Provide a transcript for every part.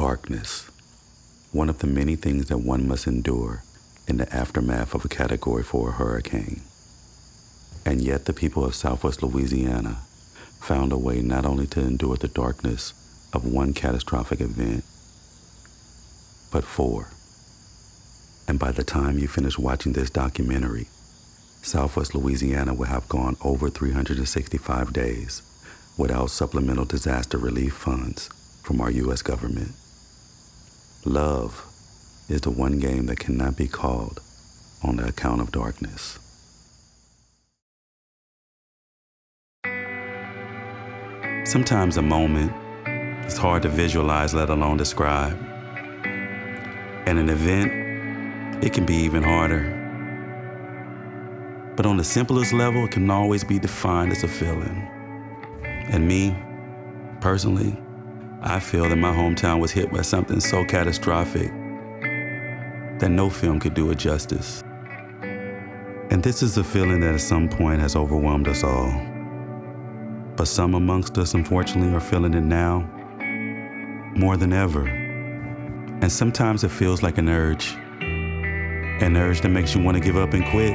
Darkness, one of the many things that one must endure in the aftermath of a Category 4 hurricane. And yet the people of Southwest Louisiana found a way not only to endure the darkness of one catastrophic event, but 4. And by the time you finish watching this documentary, Southwest Louisiana will have gone over 365 days without supplemental disaster relief funds from our U.S. government. Love is the one game that cannot be called on the account of darkness. Sometimes a moment is hard to visualize, let alone describe. And an event, it can be even harder. But on the simplest level, it can always be defined as a feeling. And me, personally, I feel that my hometown was hit by something so catastrophic that no film could do it justice. And this is a feeling that at some point has overwhelmed us all. But some amongst us, unfortunately, are feeling it now more than ever. And sometimes it feels like an urge that makes you want to give up and quit.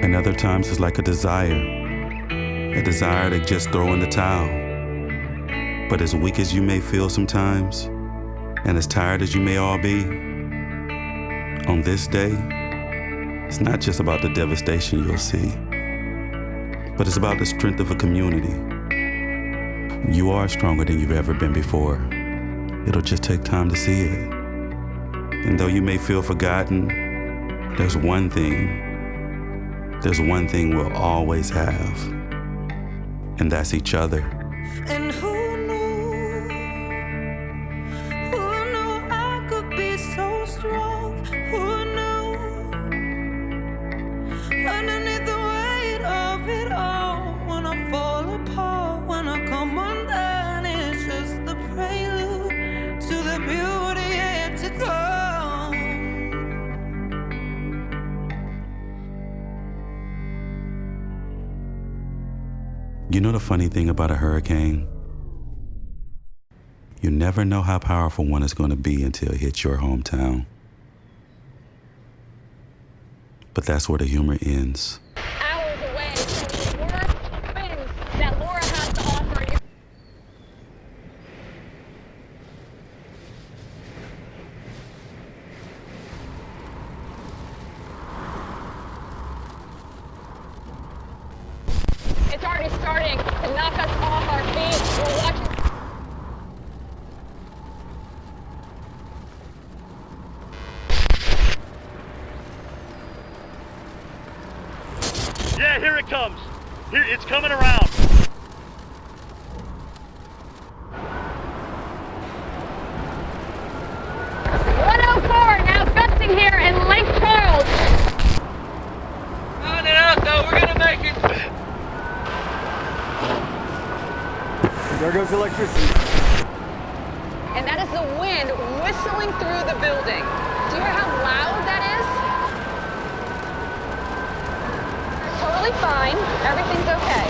And other times it's like a desire to just throw in the towel. But as weak as you may feel sometimes, and as tired as you may all be, on this day, it's not just about the devastation you'll see, but it's about the strength of a community. You are stronger than you've ever been before. It'll just take time to see it. And though you may feel forgotten, there's one thing we'll always have, and that's each other. And who knew I could be so strong? Who knew? Underneath the weight of it all, when I fall apart, when I come undone, it's just the prelude to the beauty yet to come. You know the funny thing about a hurricane? You never know how powerful one is going to be until it hits your hometown. But that's where the humor ends. Hours away from the worst winds that Laura has to offer. It's already starting to knock us off our feet. We're watching. Yeah, here it comes. Here, it's coming around. Now gusting here in Lake Charles. On and out though, we're gonna make it. There goes electricity. And that is the wind whistling through the building. Do you hear how loud that is? Totally fine. Everything's okay.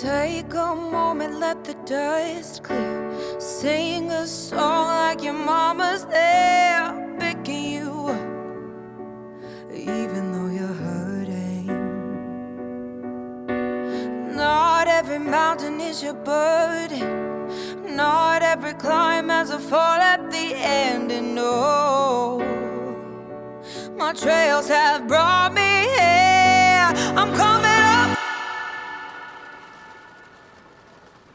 Take a moment, let the dust clear. Sing a song like your mama's there, picking you up, even though you're hurting. every mountain is your burden. Not every climb has a fall at the end. And no, my trails have brought me here. I'm coming up.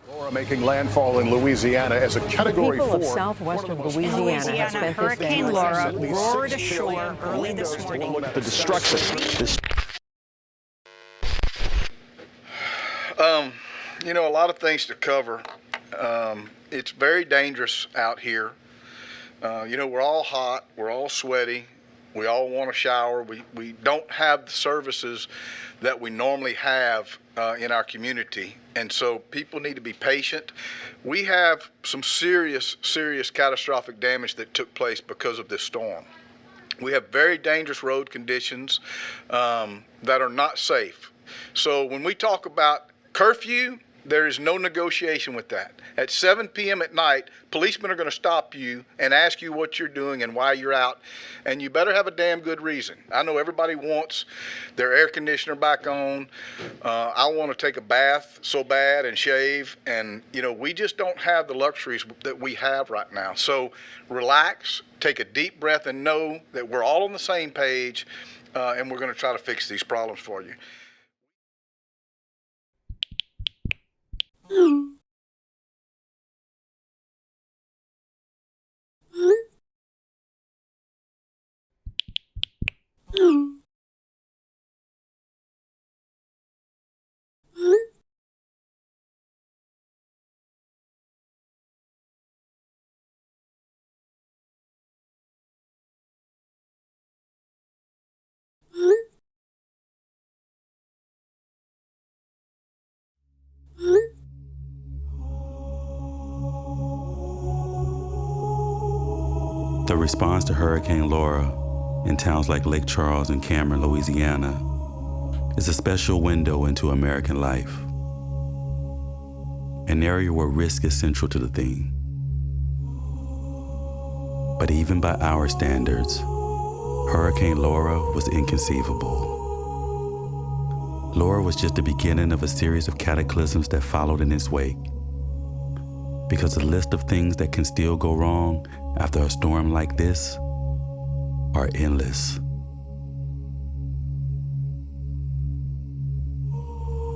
Laura making landfall in Louisiana as a Category 4. People of southwestern Louisiana have spent Hurricane Laura roared ashore early this morning. The destruction. You know, a lot of things to cover. It's very dangerous out here. You know, we're all hot, we're all sweaty, we all want to shower. We don't have the services that we normally have in our community. And so people need to be patient. We have some serious catastrophic damage that took place because of this storm. We have very dangerous road conditions that are not safe. So when we talk about curfew, there is no negotiation with that. At 7 p.m. at night, policemen are going to stop you and ask you what you're doing and why you're out, and you better have a damn good reason. I know everybody wants their air conditioner back on. I want to take a bath so bad and shave, and you know, we just don't have the luxuries that we have right now. So relax, take a deep breath, and know that we're all on the same page, and we're going to try to fix these problems for you. The response to Hurricane Laura in towns like Lake Charles and Cameron, Louisiana, is a special window into American life. An area where risk is central to the theme. But even by our standards, Hurricane Laura was inconceivable. Laura was just the beginning of a series of cataclysms that followed in its wake. Because the list of things that can still go wrong after a storm like this are endless.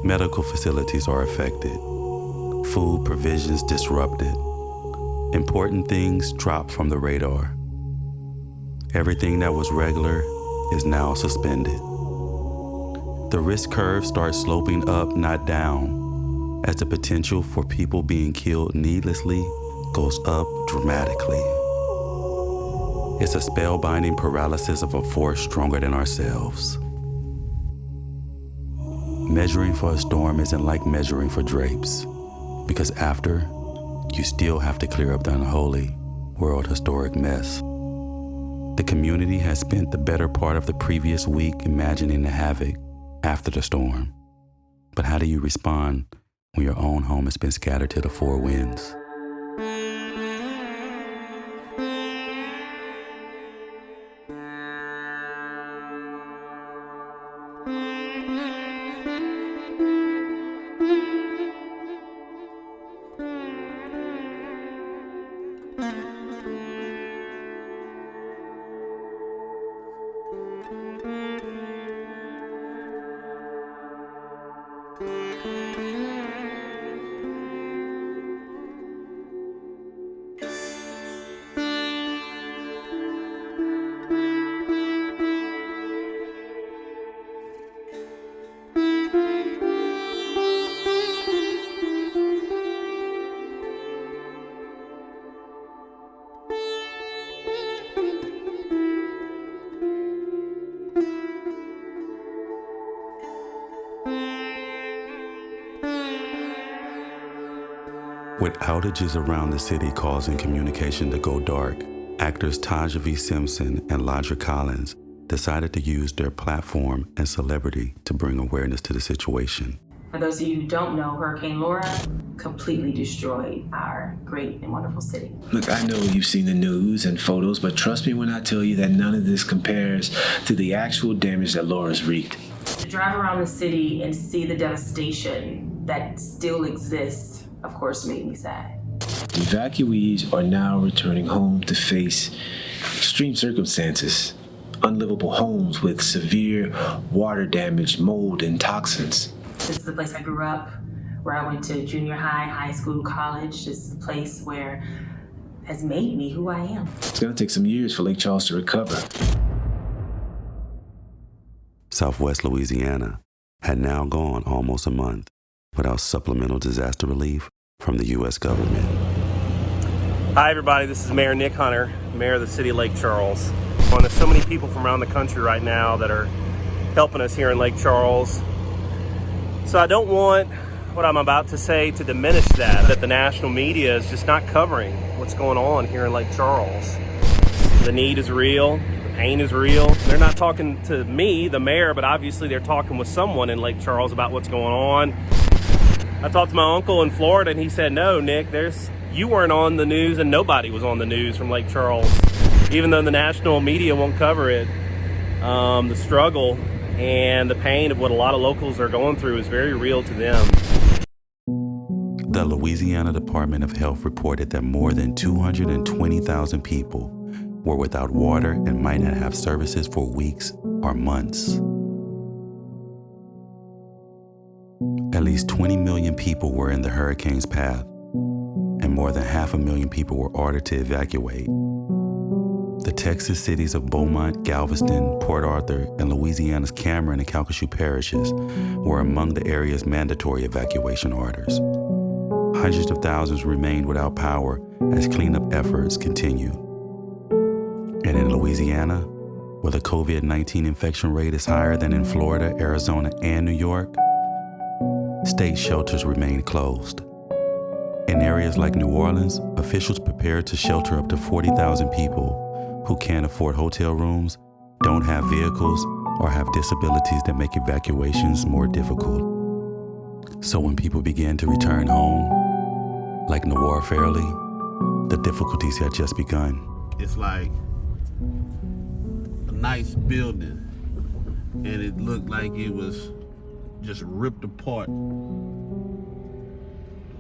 Medical facilities are affected, food provisions disrupted, important things drop from the radar. Everything that was regular is now suspended. The risk curve starts sloping up, not down, as the potential for people being killed needlessly goes up dramatically. It's a spellbinding paralysis of a force stronger than ourselves. Measuring for a storm isn't like measuring for drapes, because after, you still have to clear up the unholy, world historic mess. The community has spent the better part of the previous week imagining the havoc after the storm. But how do you respond when your own home has been scattered to the four winds? With outages around the city causing communication to go dark, actors Taja V. Simpson and Lodra Collins decided to use their platform and celebrity to bring awareness to the situation. For those of you who don't know, Hurricane Laura completely destroyed our great and wonderful city. Look, I know you've seen the news and photos, but trust me when I tell you that none of this compares to the actual damage that Laura's wreaked. To drive around the city and see the devastation that still exists, of course, made me sad. Evacuees are now returning home to face extreme circumstances, unlivable homes with severe water damage, mold, and toxins. This is the place I grew up, where I went to junior high, high school, college. This is a place where has made me who I am. It's going to take some years for Lake Charles to recover. Southwest Louisiana had now gone almost a month without supplemental disaster relief from the U.S. government. Hi everybody, this is Mayor Nick Hunter, Mayor of the City of Lake Charles. There's so many people from around the country right now that are helping us here in Lake Charles. So I don't want what I'm about to say to diminish that the national media is just not covering what's going on here in Lake Charles. The need is real, the pain is real. They're not talking to me, the mayor, but obviously they're talking with someone in Lake Charles about what's going on. I talked to my uncle in Florida and he said, no, Nick, you weren't on the news and nobody was on the news from Lake Charles. Even though the national media won't cover it, the struggle and the pain of what a lot of locals are going through is very real to them. The Louisiana Department of Health reported that more than 220,000 people were without water and might not have services for weeks or months. At least 20 million people were in the hurricane's path, and more than 500,000 people were ordered to evacuate. The Texas cities of Beaumont, Galveston, Port Arthur, and Louisiana's Cameron and Calcasieu parishes were among the area's mandatory evacuation orders. Hundreds of thousands remained without power as cleanup efforts continued. And in Louisiana, where the COVID-19 infection rate is higher than in Florida, Arizona, and New York, state shelters remain closed. In areas like New Orleans, officials prepared to shelter up to 40,000 people who can't afford hotel rooms, don't have vehicles, or have disabilities that make evacuations more difficult. So when people began to return home, like Noir Fairley, the difficulties had just begun. It's like a nice building, and it looked like it was just ripped apart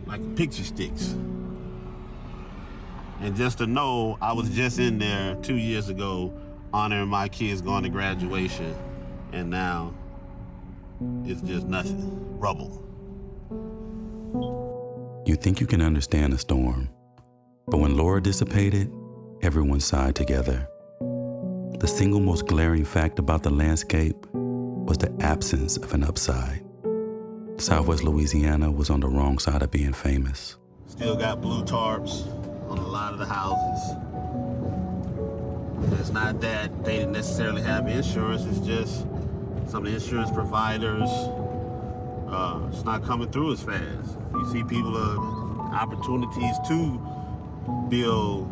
like picture sticks. And just to know, I was just in there 2 years ago honoring my kids going to graduation, and now it's just nothing, rubble. You think you can understand a storm, but when Laura dissipated, everyone sighed together. The single most glaring fact about the landscape was the absence of an upside. Southwest Louisiana was on the wrong side of being famous. Still got blue tarps on a lot of the houses. It's not that they didn't necessarily have insurance, it's just some of the insurance providers, it's not coming through as fast. You see people opportunities to build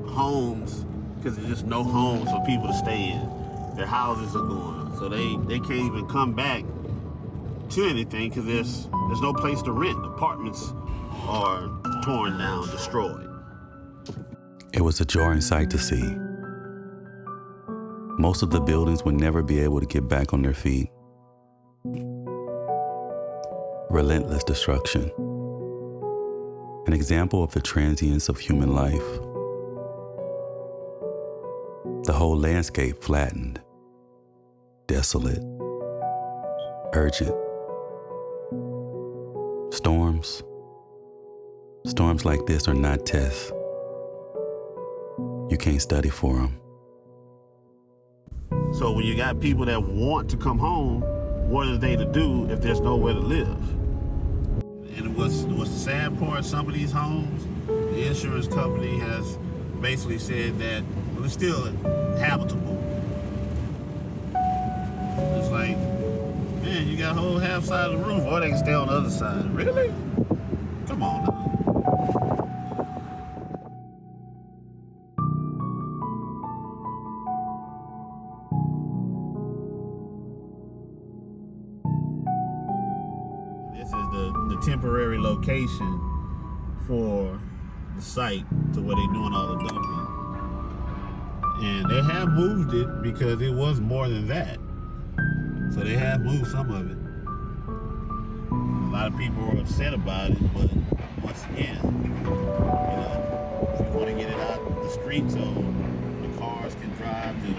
homes because there's just no homes for people to stay in. Their houses are gone, so they can't even come back to anything because there's no place to rent. Apartments are torn down, destroyed. It was a jarring sight to see. Most of the buildings would never be able to get back on their feet. Relentless destruction. An example of the transience of human life. The whole landscape flattened, desolate, urgent. Storms like this are not tests. You can't study for them. So when you got people that want to come home, what are they to do if there's nowhere to live? And what's the sad part, some of these homes, the insurance company has basically said that, well, it's still habitable. It's like, man, you got a whole half side of the roof, or they can stay on the other side. Really? Come on now. This is the temporary location for the site to where they're doing all the dumping. And they have moved it because it was more than that. So they have moved some of it. A lot of people were upset about it, but once again, if you want to get it out the street so the cars can drive, the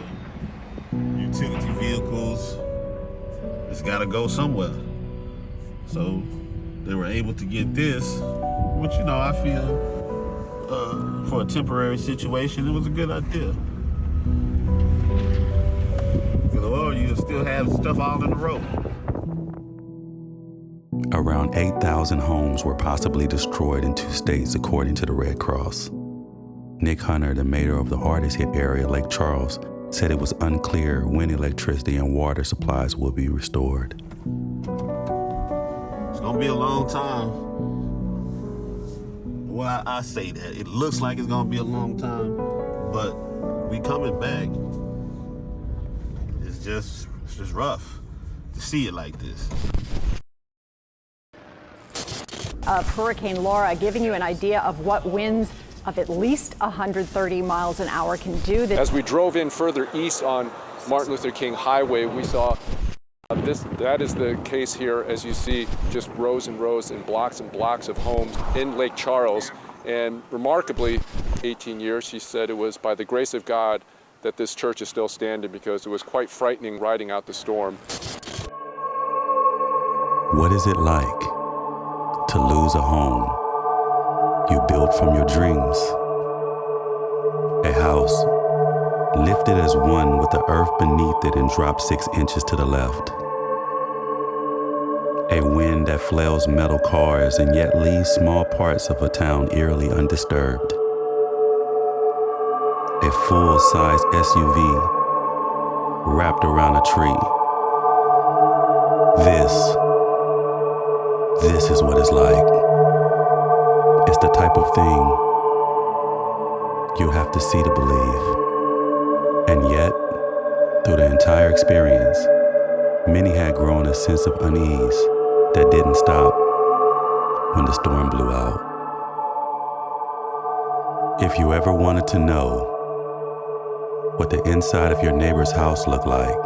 utility vehicles, it's got to go somewhere. So they were able to get this, which, I feel for a temporary situation, it was a good idea. Or you still have stuff all in the road. Around 8,000 homes were possibly destroyed in 2 states, according to the Red Cross. Nick Hunter, the mayor of the hardest hit area, Lake Charles, said it was unclear when electricity and water supplies will be restored. It's gonna be a long time. Well, I say that. It looks like it's gonna be a long time, but we coming back. It's just rough to see it like this. Hurricane Laura, giving you an idea of what winds of at least 130 miles an hour can do. As we drove in further east on Martin Luther King Highway, we saw that is the case here, as you see, just rows and rows and blocks of homes in Lake Charles. And remarkably, 18 years, she said it was by the grace of God that this church is still standing, because it was quite frightening riding out the storm. What is it like to lose a home you built from your dreams? A house lifted as one with the earth beneath it and dropped 6 inches to the left. A wind that flails metal cars and yet leaves small parts of a town eerily undisturbed. A full-size SUV wrapped around a tree. This is what it's like. It's the type of thing you have to see to believe. And yet, through the entire experience, many had grown a sense of unease that didn't stop when the storm blew out. If you ever wanted to know what the inside of your neighbor's house looked like,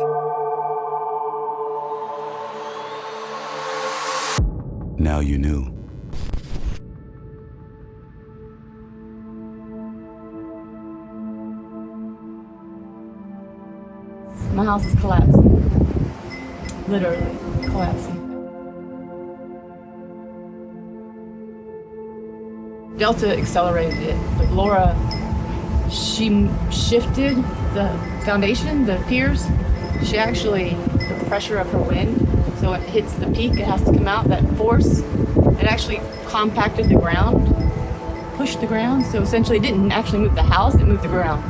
now you knew. My house is collapsing. Literally collapsing. Delta accelerated it, but Laura, she shifted the foundation, the piers. She actually, the pressure of her wind, so it hits the peak, it has to come out, that force. It actually compacted the ground, pushed the ground, so essentially it didn't actually move the house, it moved the ground.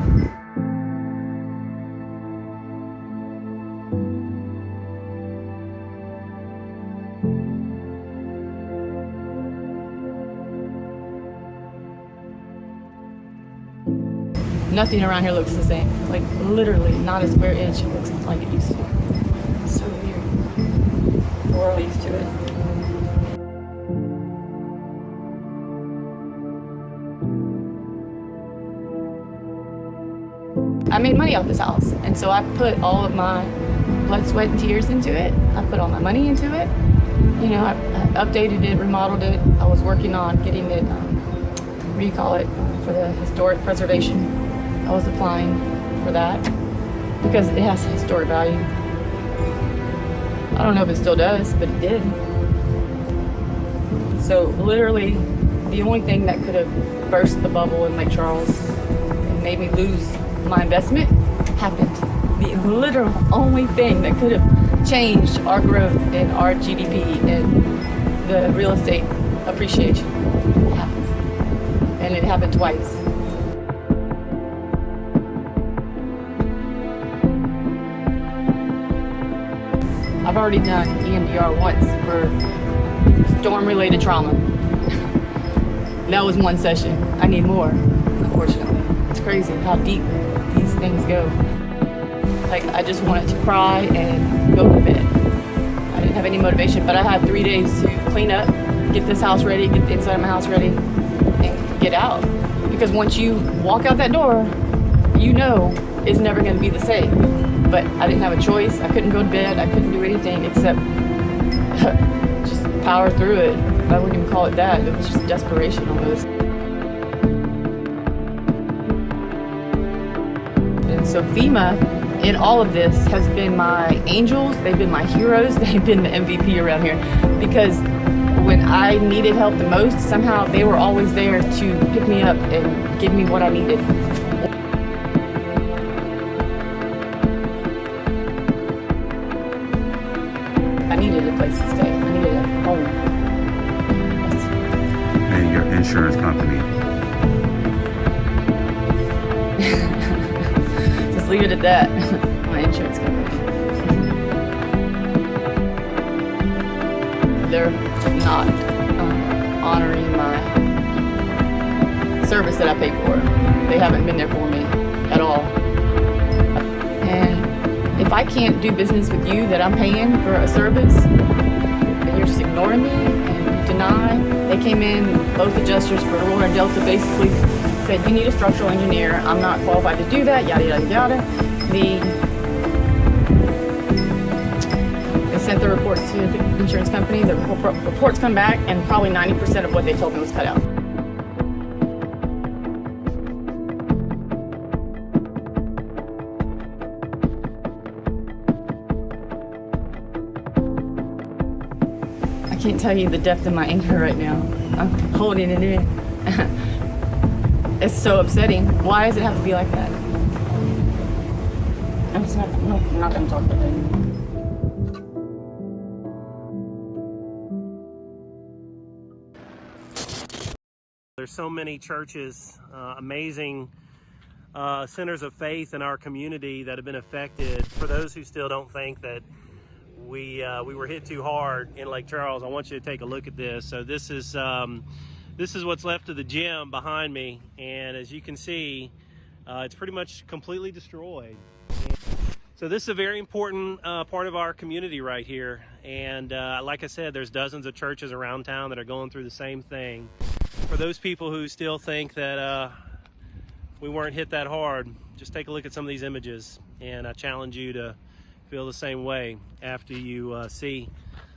Nothing around here looks the same. Like literally, not a square inch looks like it used to. It's so weird. We're all used to it. I made money off this house, and so I put all of my blood, sweat, and tears into it. I put all my money into it. You know, I updated it, remodeled it. I was working on getting it, what do you call it, for the historic preservation. I was applying for that because it has historic value. I don't know if it still does, but it did. So literally, the only thing that could have burst the bubble in Lake Charles and made me lose my investment happened. The literal only thing that could have changed our growth and our GDP and the real estate appreciation happened. And it happened twice. I've already done EMDR once for storm-related trauma. That was one session. I need more, unfortunately. It's crazy how deep these things go. Like, I just wanted to cry and go to bed. I didn't have any motivation, but I had 3 days to clean up, get this house ready, get the inside of my house ready, and get out. Because once you walk out that door, you know it's never going to be the same. But I didn't have a choice. I couldn't go to bed. I couldn't do anything except just power through it. I wouldn't even call it that. It was just desperation almost. And so FEMA, in all of this, has been my angels. They've been my heroes. They've been the MVP around here. Because when I needed help the most, somehow they were always there to pick me up and give me what I needed. I needed a place to stay. I needed a home. And your insurance company. Just leave it at that. My insurance company. They're not honoring my service that I paid for. They haven't been there for me at all. And if I can't do business with you that I'm paying for a service, and you're just ignoring me and you deny, they came in, both adjusters for Aurora and Delta basically said, you need a structural engineer. I'm not qualified to do that, yada, yada, yada. They sent the reports to the insurance company. The reports come back, and probably 90% of what they told me was cut out. I can't tell you the depth of my anger right now. I'm holding it in. It's so upsetting. Why does it have to be like that? I'm not going to talk about that. There's so many churches, amazing centers of faith in our community that have been affected. For those who still don't think that we were hit too hard in Lake Charles, I want you to take a look at this. So this is what's left of the gym behind me, and as you can see, it's pretty much completely destroyed. So this is a very important part of our community right here, and like I said, there's dozens of churches around town that are going through the same thing. For those people who still think that we weren't hit that hard, just take a look at some of these images, and I challenge you to feel the same way after you see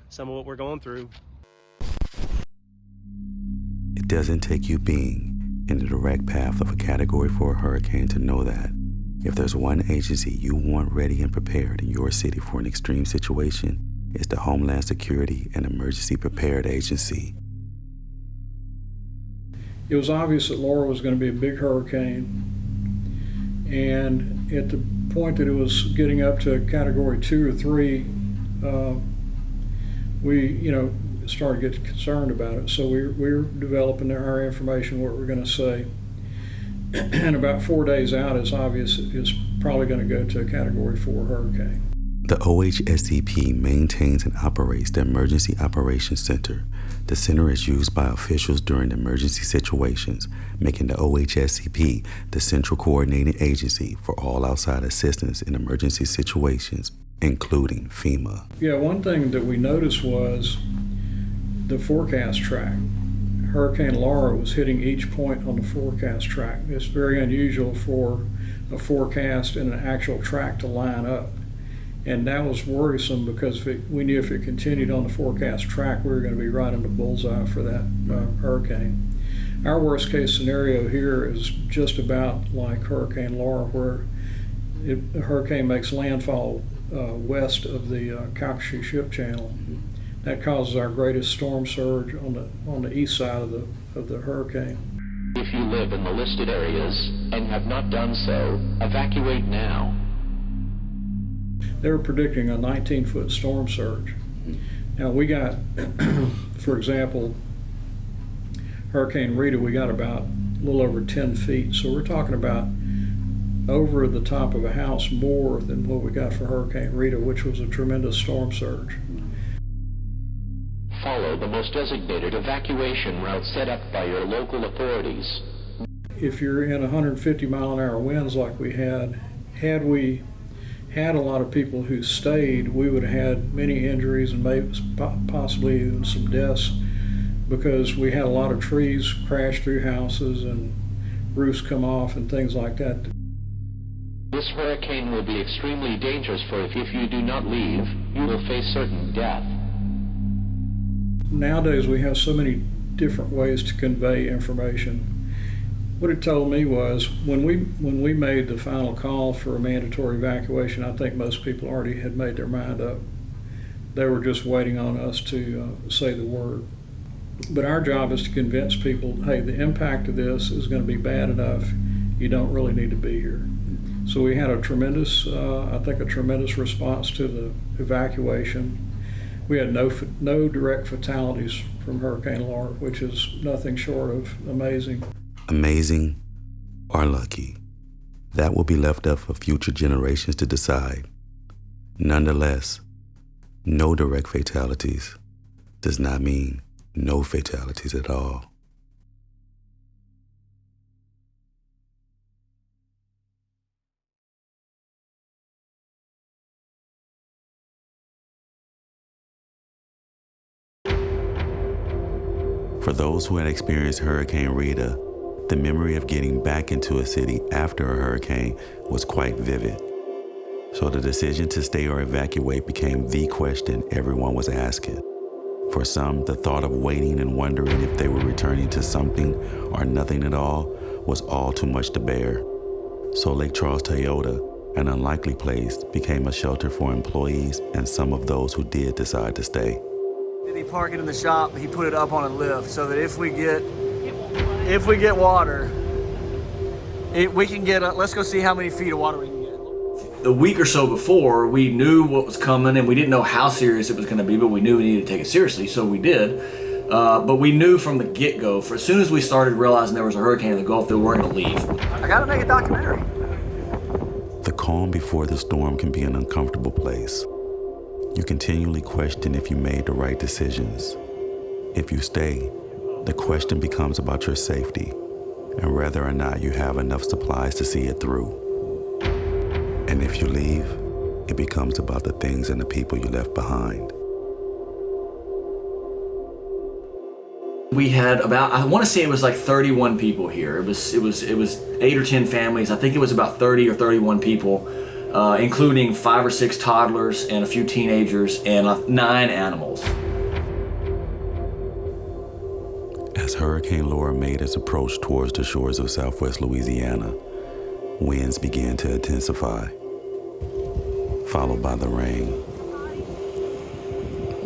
some of what we're going through. It doesn't take you being in the direct path of a Category 4 hurricane to know that if there's one agency you want ready and prepared in your city for an extreme situation, it's the Homeland Security and Emergency Prepared Agency. It was obvious that Laura was going to be a big hurricane, and at the point that it was getting up to Category 2 or 3, we started to get concerned about it. So we're developing our information, what we're going to say. And about 4 days out, it's obvious it's probably going to go to a Category 4 hurricane. The OHSCP maintains and operates the Emergency Operations Center. The center is used by officials during emergency situations, making the OHSCP the central coordinating agency for all outside assistance in emergency situations, including FEMA. Yeah, one thing that we noticed was the forecast track. Hurricane Laura was hitting each point on the forecast track. It's very unusual for a forecast and an actual track to line up. And that was worrisome because we knew if it continued on the forecast track, we were going to be right in the bullseye for that hurricane. Our worst case scenario here is just about like Hurricane Laura, where the hurricane makes landfall west of the Calcasieu Ship Channel. That causes our greatest storm surge on the east side of the hurricane. If you live in the listed areas and have not done so, evacuate now. They were predicting a 19-foot storm surge. Now we got, for example, Hurricane Rita, we got about a little over 10 feet. So we're talking about over the top of a house more than what we got for Hurricane Rita, which was a tremendous storm surge. Follow the most designated evacuation route set up by your local authorities. If you're in 150-mile-an-hour winds like we had we had a lot of people who stayed, we would have had many injuries and maybe possibly even some deaths, because we had a lot of trees crash through houses and roofs come off and things like that. This hurricane will be extremely dangerous, for if you do not leave, you will face certain death. nowadays we have so many different ways to convey information. What it told me was when we made the final call for a mandatory evacuation, I think most people already had made their mind up. They were just waiting on us to say the word. But our job is to convince people, hey, the impact of this is going to be bad enough. You don't really need to be here. So we had a tremendous, I think, a tremendous response to the evacuation. We had no direct fatalities from Hurricane Laura, which is nothing short of amazing. Amazing or lucky, that will be left up for future generations to decide. Nonetheless, no direct fatalities does not mean no fatalities at all. For those who had experienced Hurricane Rita, the memory of getting back into a city after a hurricane was quite vivid. So the decision to stay or evacuate became the question everyone was asking. For some, the thought of waiting and wondering if they were returning to something or nothing at all was all too much to bear. So Lake Charles Toyota, an unlikely place, became a shelter for employees and some of those who did decide to stay. He parked it in the shop, he put it up on a lift so that if we get water, we can get, let's go see how many feet of water we can get. A week or so before, we knew what was coming and we didn't know how serious it was going to be, but we knew we needed to take it seriously, so we did. But we knew from the get-go, for as soon as we started realizing there was a hurricane in the Gulf, that we weren't going to leave. I gotta make a documentary. The calm before the storm can be an uncomfortable place. You continually question if you made the right decisions. If you stay, the question becomes about your safety and whether or not you have enough supplies to see it through. And if you leave, it becomes about the things and the people you left behind. We had about, I want to say it was like 31 people here. It was 8 or 10 families. I think it was about 30 or 31 people, including 5 or 6 toddlers and a few teenagers and 9 animals. As Hurricane Laura made its approach towards the shores of southwest Louisiana, winds began to intensify, followed by the rain.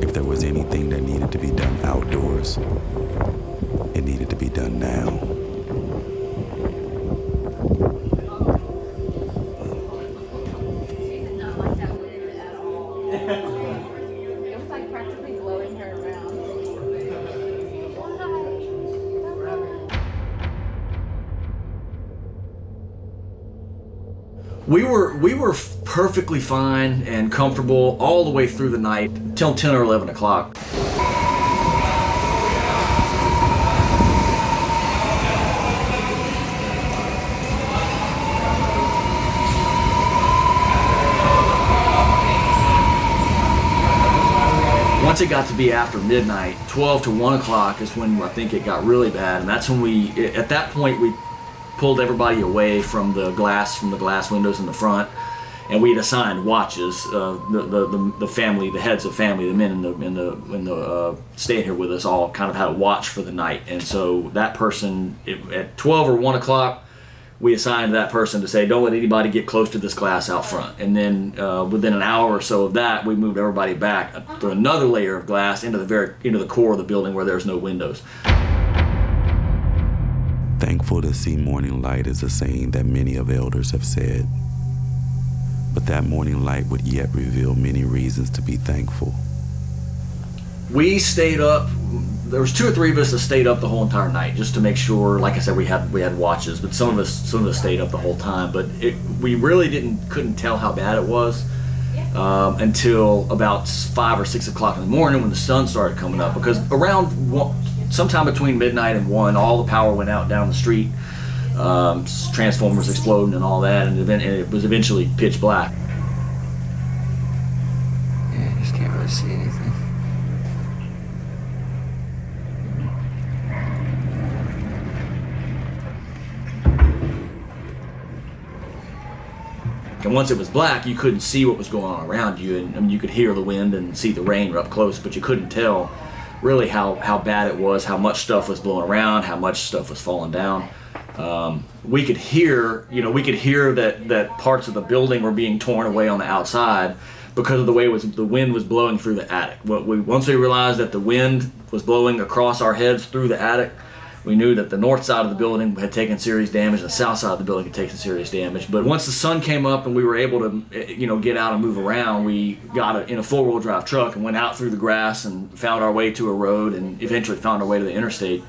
If there was anything that needed to be done outdoors, it needed to be done now. It was like practically blowing her around. We were perfectly fine and comfortable all the way through the night till 10 or 11 o'clock. Once it got to be after midnight, 12 to 1 o'clock is when I think it got really bad, and that's when at that point we pulled everybody away from the glass windows in the front, and we had assigned watches. The family, the heads of family, the men in the staying here with us all kind of had a watch for the night, and so that person at 12 or 1 o'clock, we assigned that person to say, don't let anybody get close to this glass out front. And then within an hour or so of that, we moved everybody back through another layer of glass into the core of the building where there's no windows. Thankful to see morning light is a saying that many of elders have said. But that morning light would yet reveal many reasons to be thankful. We stayed up. There was 2 or 3 of us that stayed up the whole entire night just to make sure. Like I said, we had watches, but some of us stayed up the whole time. But we really couldn't tell how bad it was until about 5 or 6 o'clock in the morning when the sun started coming up. Because around sometime between midnight and 1, all the power went out down the street. Transformers exploding and all that, and it was eventually pitch black. Yeah, you just can't really see anything. And once it was black, you couldn't see what was going on around you, and I mean, you could hear the wind and see the rain up close, but you couldn't tell really how bad it was, how much stuff was blowing around, how much stuff was falling down. We could hear, that parts of the building were being torn away on the outside because of the way the wind was blowing through the attic. Once we realized that the wind was blowing across our heads through the attic, we knew that the north side of the building had taken serious damage, the south side of the building had taken serious damage. But once the sun came up and we were able to, get out and move around, we got in a four-wheel drive truck and went out through the grass and found our way to a road and eventually found our way to the interstate.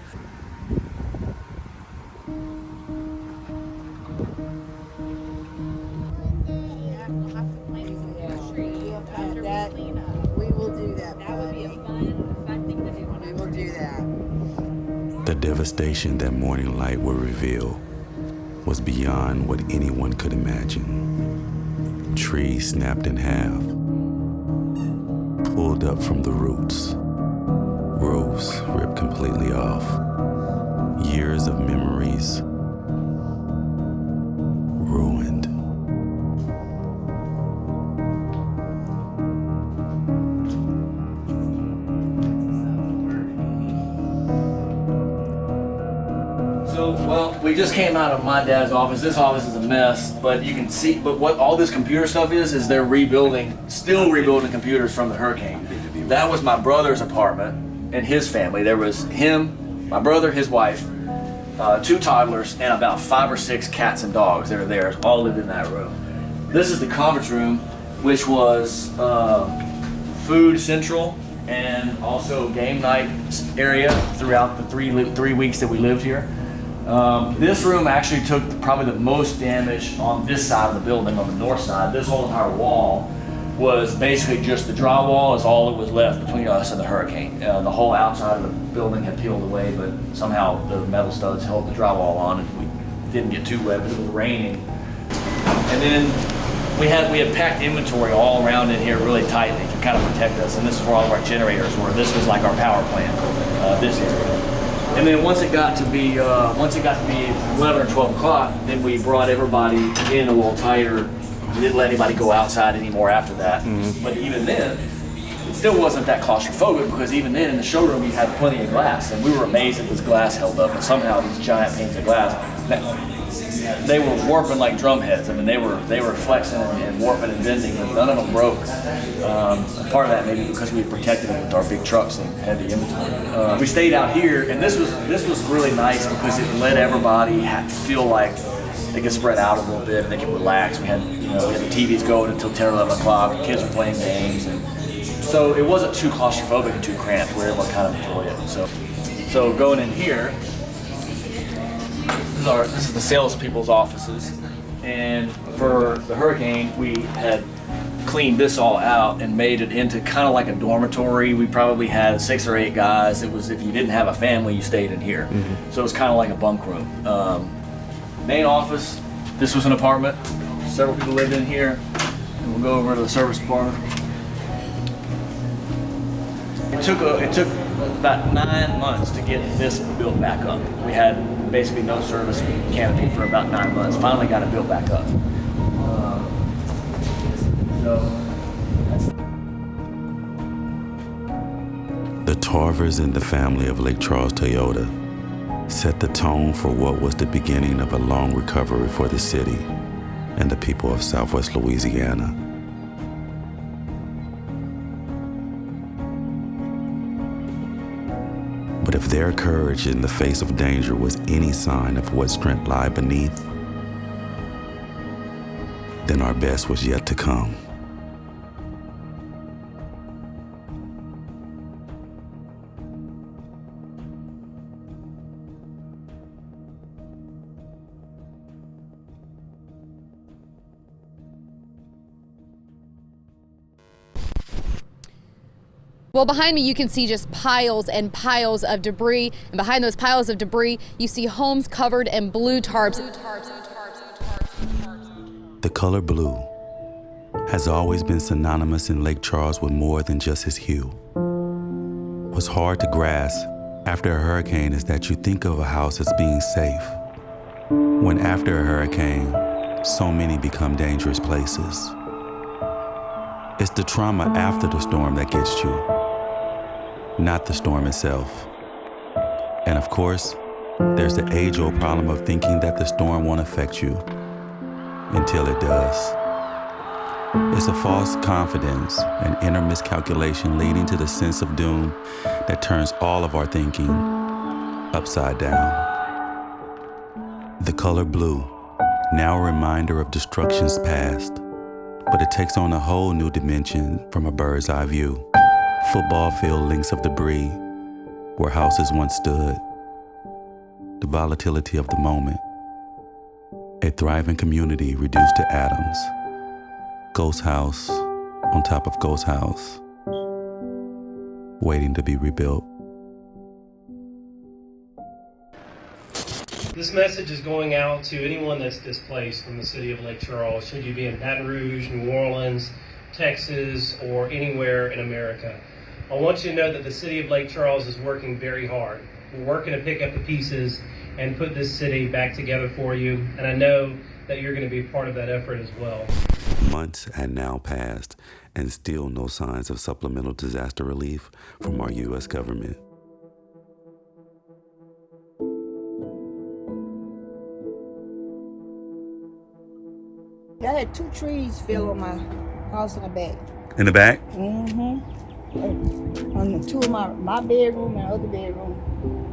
We will do that. That would be a fun thing to do. We will do that. The devastation that morning light would reveal was beyond what anyone could imagine. Trees snapped in half, pulled up from the roots, roofs ripped completely off, years of memories ruined. Well, we just came out of my dad's office. This office is a mess, but you can see, but what all this computer stuff is they're still rebuilding computers from the hurricane. That was my brother's apartment and his family. There was him, my brother, his wife, 2 toddlers, and about 5 or 6 cats and dogs that are there, all lived in that room. This is the conference room, which was food central and also game night area throughout the three weeks that we lived here. This room actually took probably the most damage on this side of the building, on the north side. This whole entire wall was basically just the drywall is all that was left between us and the hurricane. The whole outside of the building had peeled away, but somehow the metal studs held the drywall on and we didn't get too wet, but it was raining. And then we had packed inventory all around in here really tightly to kind of protect us, and this is where all of our generators were. This was like our power plant, this area. And then once it got to be 11 or 12 o'clock, then we brought everybody in a little tighter. We didn't let anybody go outside anymore after that. Mm-hmm. But even then, it still wasn't that claustrophobic because even then in the showroom we had plenty of glass, and we were amazed that this glass held up. And somehow these giant panes of glass, they were warping like drum heads. I mean, they were flexing and warping and bending, but none of them broke. Part of that maybe because we protected them with our big trucks and heavy inventory. We stayed out here, and this was really nice because it let everybody feel like they could spread out a little bit and they could relax. We had the TVs going until 10 or 11 o'clock. The kids were playing games, and so it wasn't too claustrophobic and too cramped. We were able to kind of enjoy it. So going in here. This is the salespeople's offices, and for the hurricane we had cleaned this all out and made it into kind of like a dormitory. We probably had 6 or 8 guys. It was, if you didn't have a family, you stayed in here. Mm-hmm. So it was kind of like a bunk room. Main office, this was an apartment. Several people lived in here, and we'll go over to the service department. It took about 9 months to get this built back up. We had basically no service canopy for about 9 months. Finally got it built back up. The Tarvers and the family of Lake Charles Toyota set the tone for what was the beginning of a long recovery for the city and the people of Southwest Louisiana. But if their courage in the face of danger was any sign of what strength lay beneath, then our best was yet to come. Well, behind me, you can see just piles and piles of debris. And behind those piles of debris, you see homes covered in blue tarps. The color blue has always been synonymous in Lake Charles with more than just its hue. What's hard to grasp after a hurricane is that you think of a house as being safe, when after a hurricane, so many become dangerous places. It's the trauma after the storm that gets you. not the storm itself. And of course, there's the age-old problem of thinking that the storm won't affect you until it does. It's a false confidence and inner miscalculation leading to the sense of doom that turns all of our thinking upside down. The color blue, now a reminder of destruction's past, but it takes on a whole new dimension from a bird's eye view. Football field links of debris where houses once stood. The volatility of the moment. A thriving community reduced to atoms. Ghost house on top of ghost house, waiting to be rebuilt. This message is going out to anyone that's displaced from the city of Lake Charles, should you be in Baton Rouge, New Orleans, Texas, or anywhere in America. I want you to know that the city of Lake Charles is working very hard. We're working to pick up the pieces and put this city back together for you, and I know that you're going to be part of that effort as well. Months had now passed, and still no signs of supplemental disaster relief from our U.S. government. I had 2 trees fell on my house in the back. In the back? Mm-hmm. On the 2 of my bedroom and the other bedroom.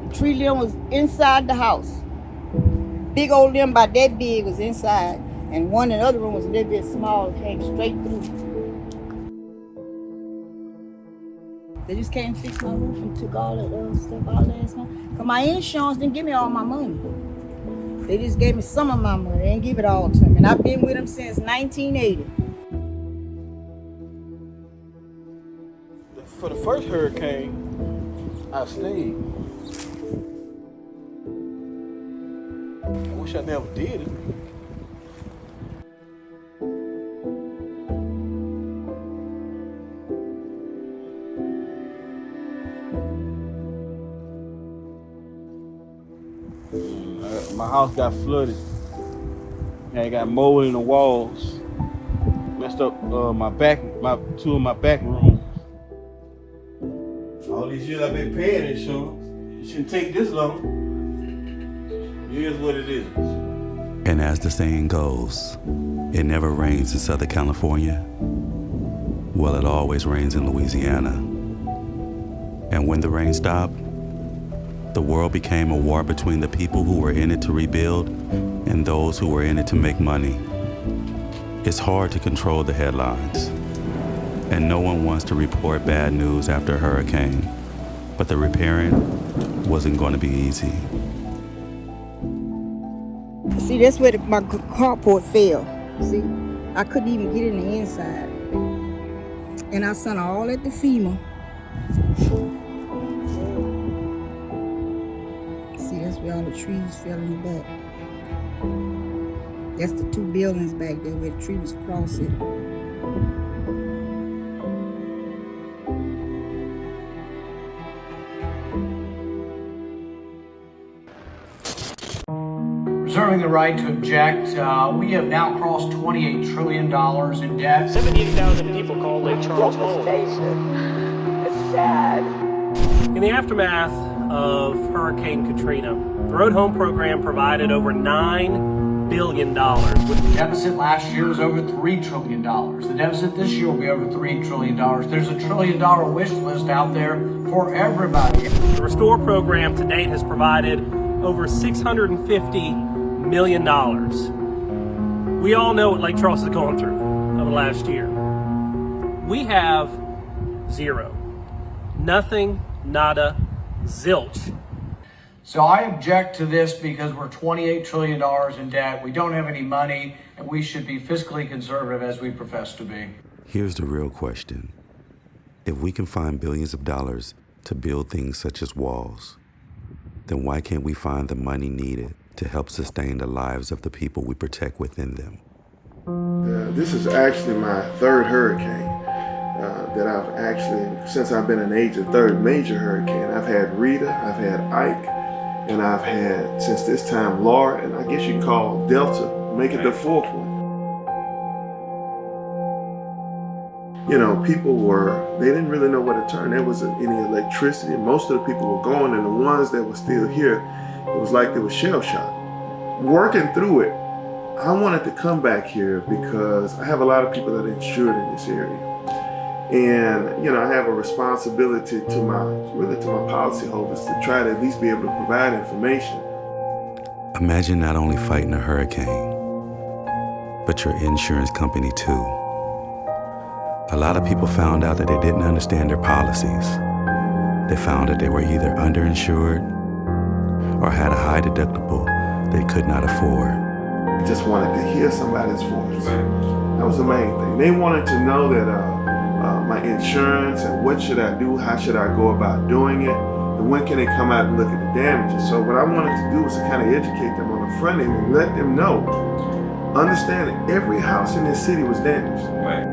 The tree limb was inside the house. Big old limb about that big was inside. And one in the other room was a little bit small, came straight through. They just came and fixed my roof and took all that stuff out last night. Because my insurance didn't give me all my money. They just gave me some of my money. They didn't give it all to me. And I've been with them since 1980. For the first hurricane, I stayed. I wish I never did it. My house got flooded. And I got mold in the walls. Messed up two of my back rooms. All these years I've been paying insurance. It shouldn't take this long. It is what it is. And as the saying goes, it never rains in Southern California. Well, it always rains in Louisiana. And when the rain stopped, the world became a war between the people who were in it to rebuild and those who were in it to make money. It's hard to control the headlines, and no one wants to report bad news after a hurricane, but the repairing wasn't going to be easy. See, that's where my carport fell. See, I couldn't even get in the inside. And I sent all at the FEMA. See, that's where all the trees fell in the back. That's the 2 buildings back there where the trees across it. Reserving the right to object, we have now crossed $28 trillion in debt. 78,000 people call Lake Charles home. It's sad. In the aftermath of Hurricane Katrina, the Road Home program provided over $9 billion. The deficit last year was over $3 trillion. The deficit this year will be over $3 trillion. There's a $1 trillion wish list out there for everybody. The Restore program to date has provided over $650 million. We all know what Lake Charles has gone through over the last year. We have zero. Nothing, nada, zilch. So I object to this because we're $28 trillion in debt. We don't have any money, and we should be fiscally conservative as we profess to be. Here's the real question. If we can find billions of dollars to build things such as walls, then why can't we find the money needed to help sustain the lives of the people we protect within them? This is actually my 3rd hurricane that I've actually, since I've been an age, the 3rd major hurricane. I've had Rita, I've had Ike, and I've had, since this time, Laura, and I guess you can call Delta, make it the 4th one. You know, they didn't really know where to turn. There wasn't any electricity. Most of the people were gone, and the ones that were still here, it was like they were shell shocked. Working through it, I wanted to come back here because I have a lot of people that are insured in this area. And, I have a responsibility to my policyholders to try to at least be able to provide information. Imagine not only fighting a hurricane, but your insurance company too. A lot of people found out that they didn't understand their policies. They found that they were either underinsured or had a high deductible they could not afford. I just wanted to hear somebody's voice. That was the main thing. They wanted to know that my insurance and what should I do, how should I go about doing it, and when can they come out and look at the damages. So what I wanted to do was to kind of educate them on the front end and let them know, understand that every house in this city was damaged. Right.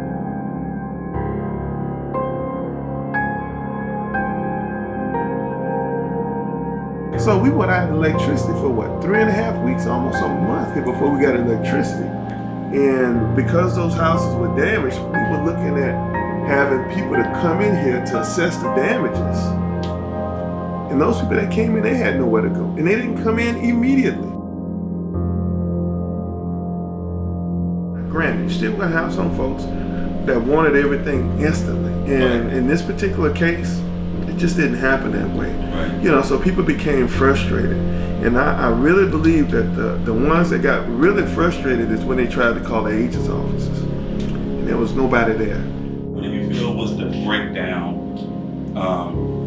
So we went out of electricity for 3.5 weeks, almost a month before we got electricity. And because those houses were damaged, we were looking at having people to come in here to assess the damages. And those people that came in, they had nowhere to go. And they didn't come in immediately. Granted, you're still gonna have some folks that wanted everything instantly. And in this particular case, it just didn't happen that way. Right. So people became frustrated. And I really believe that the ones that got really frustrated is when they tried to call the agent's offices. And there was nobody there. What do you feel was the breakdown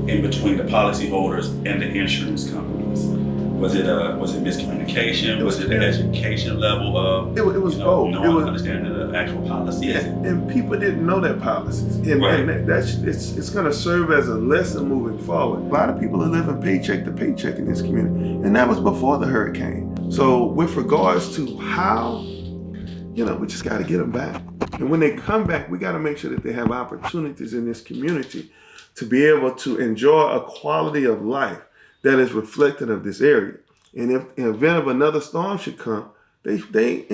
in between the policyholders and the insurance companies? Was it miscommunication? Was it the education level of? It was both. It was understanding the actual policy. And people didn't know their policies, and it's going to serve as a lesson moving forward. A lot of people are living paycheck to paycheck in this community, and that was before the hurricane. So with regards to how, we just got to get them back. And when they come back, we got to make sure that they have opportunities in this community to be able to enjoy a quality of life that is reflective of this area. And if in the event of another storm should come, they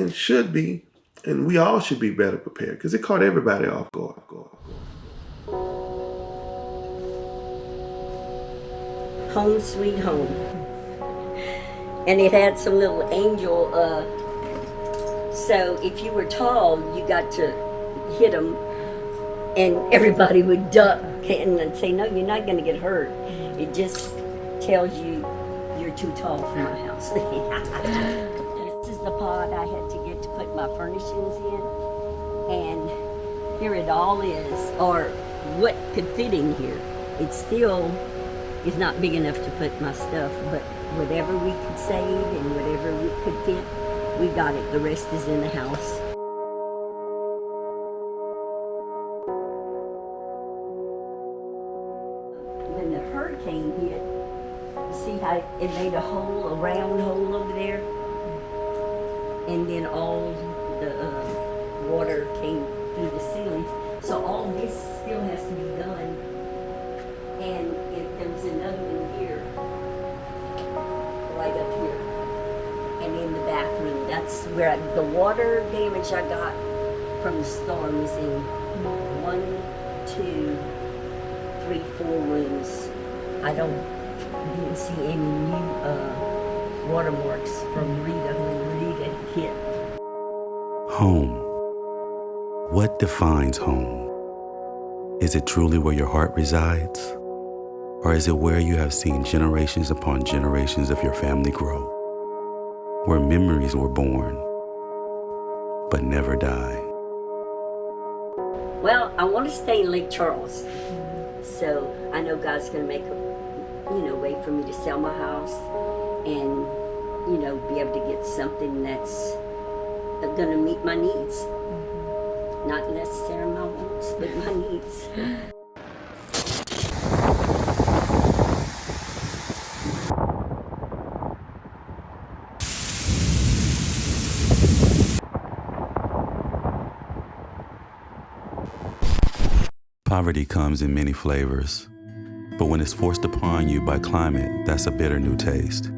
should be, and we all should be better prepared because it caught everybody off guard. Home sweet home. And it had some little angel, so if you were tall, you got to hit them and everybody would duck and say, no, you're not gonna get hurt. It just tells you you're too tall for my house. This is the pod I had to get to put my furnishings in. And here it all is, or what could fit in here. It still is not big enough to put my stuff, but whatever we could save and whatever we could fit, we got it. The rest is in the house. When the hurricane hit, see how it made a hole, a round hole over there? And then all the water came through the ceilings. So all this still has to be done. And there's another one here, right up here. And in the bathroom, that's where the water damage I got from the storm is in 1, 2, 3, 4 rooms. I didn't see any new watermarks from Rita when Rita hit. Home. What defines home? Is it truly where your heart resides? Or is it where you have seen generations upon generations of your family grow? Where memories were born, but never die? Well, I want to stay in Lake Charles. So I know God's going to make a way for me to sell my house and, be able to get something that's going to meet my needs. Not necessarily my wants, but my needs. Poverty comes in many flavors, but when it's forced upon you by climate, that's a bitter new taste.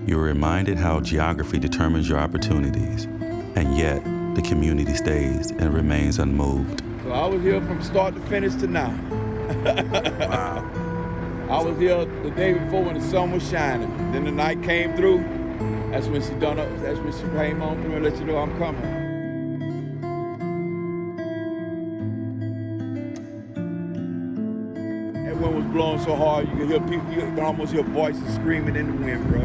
You're reminded how geography determines your opportunities, and yet the community stays and remains unmoved. So I was here from start to finish to now. Wow. I was here the day before when the sun was shining. Then the night came through. That's when she came on through and let you know I'm coming. That wind was blowing so hard you could hear people, you could almost hear voices screaming in the wind, bro.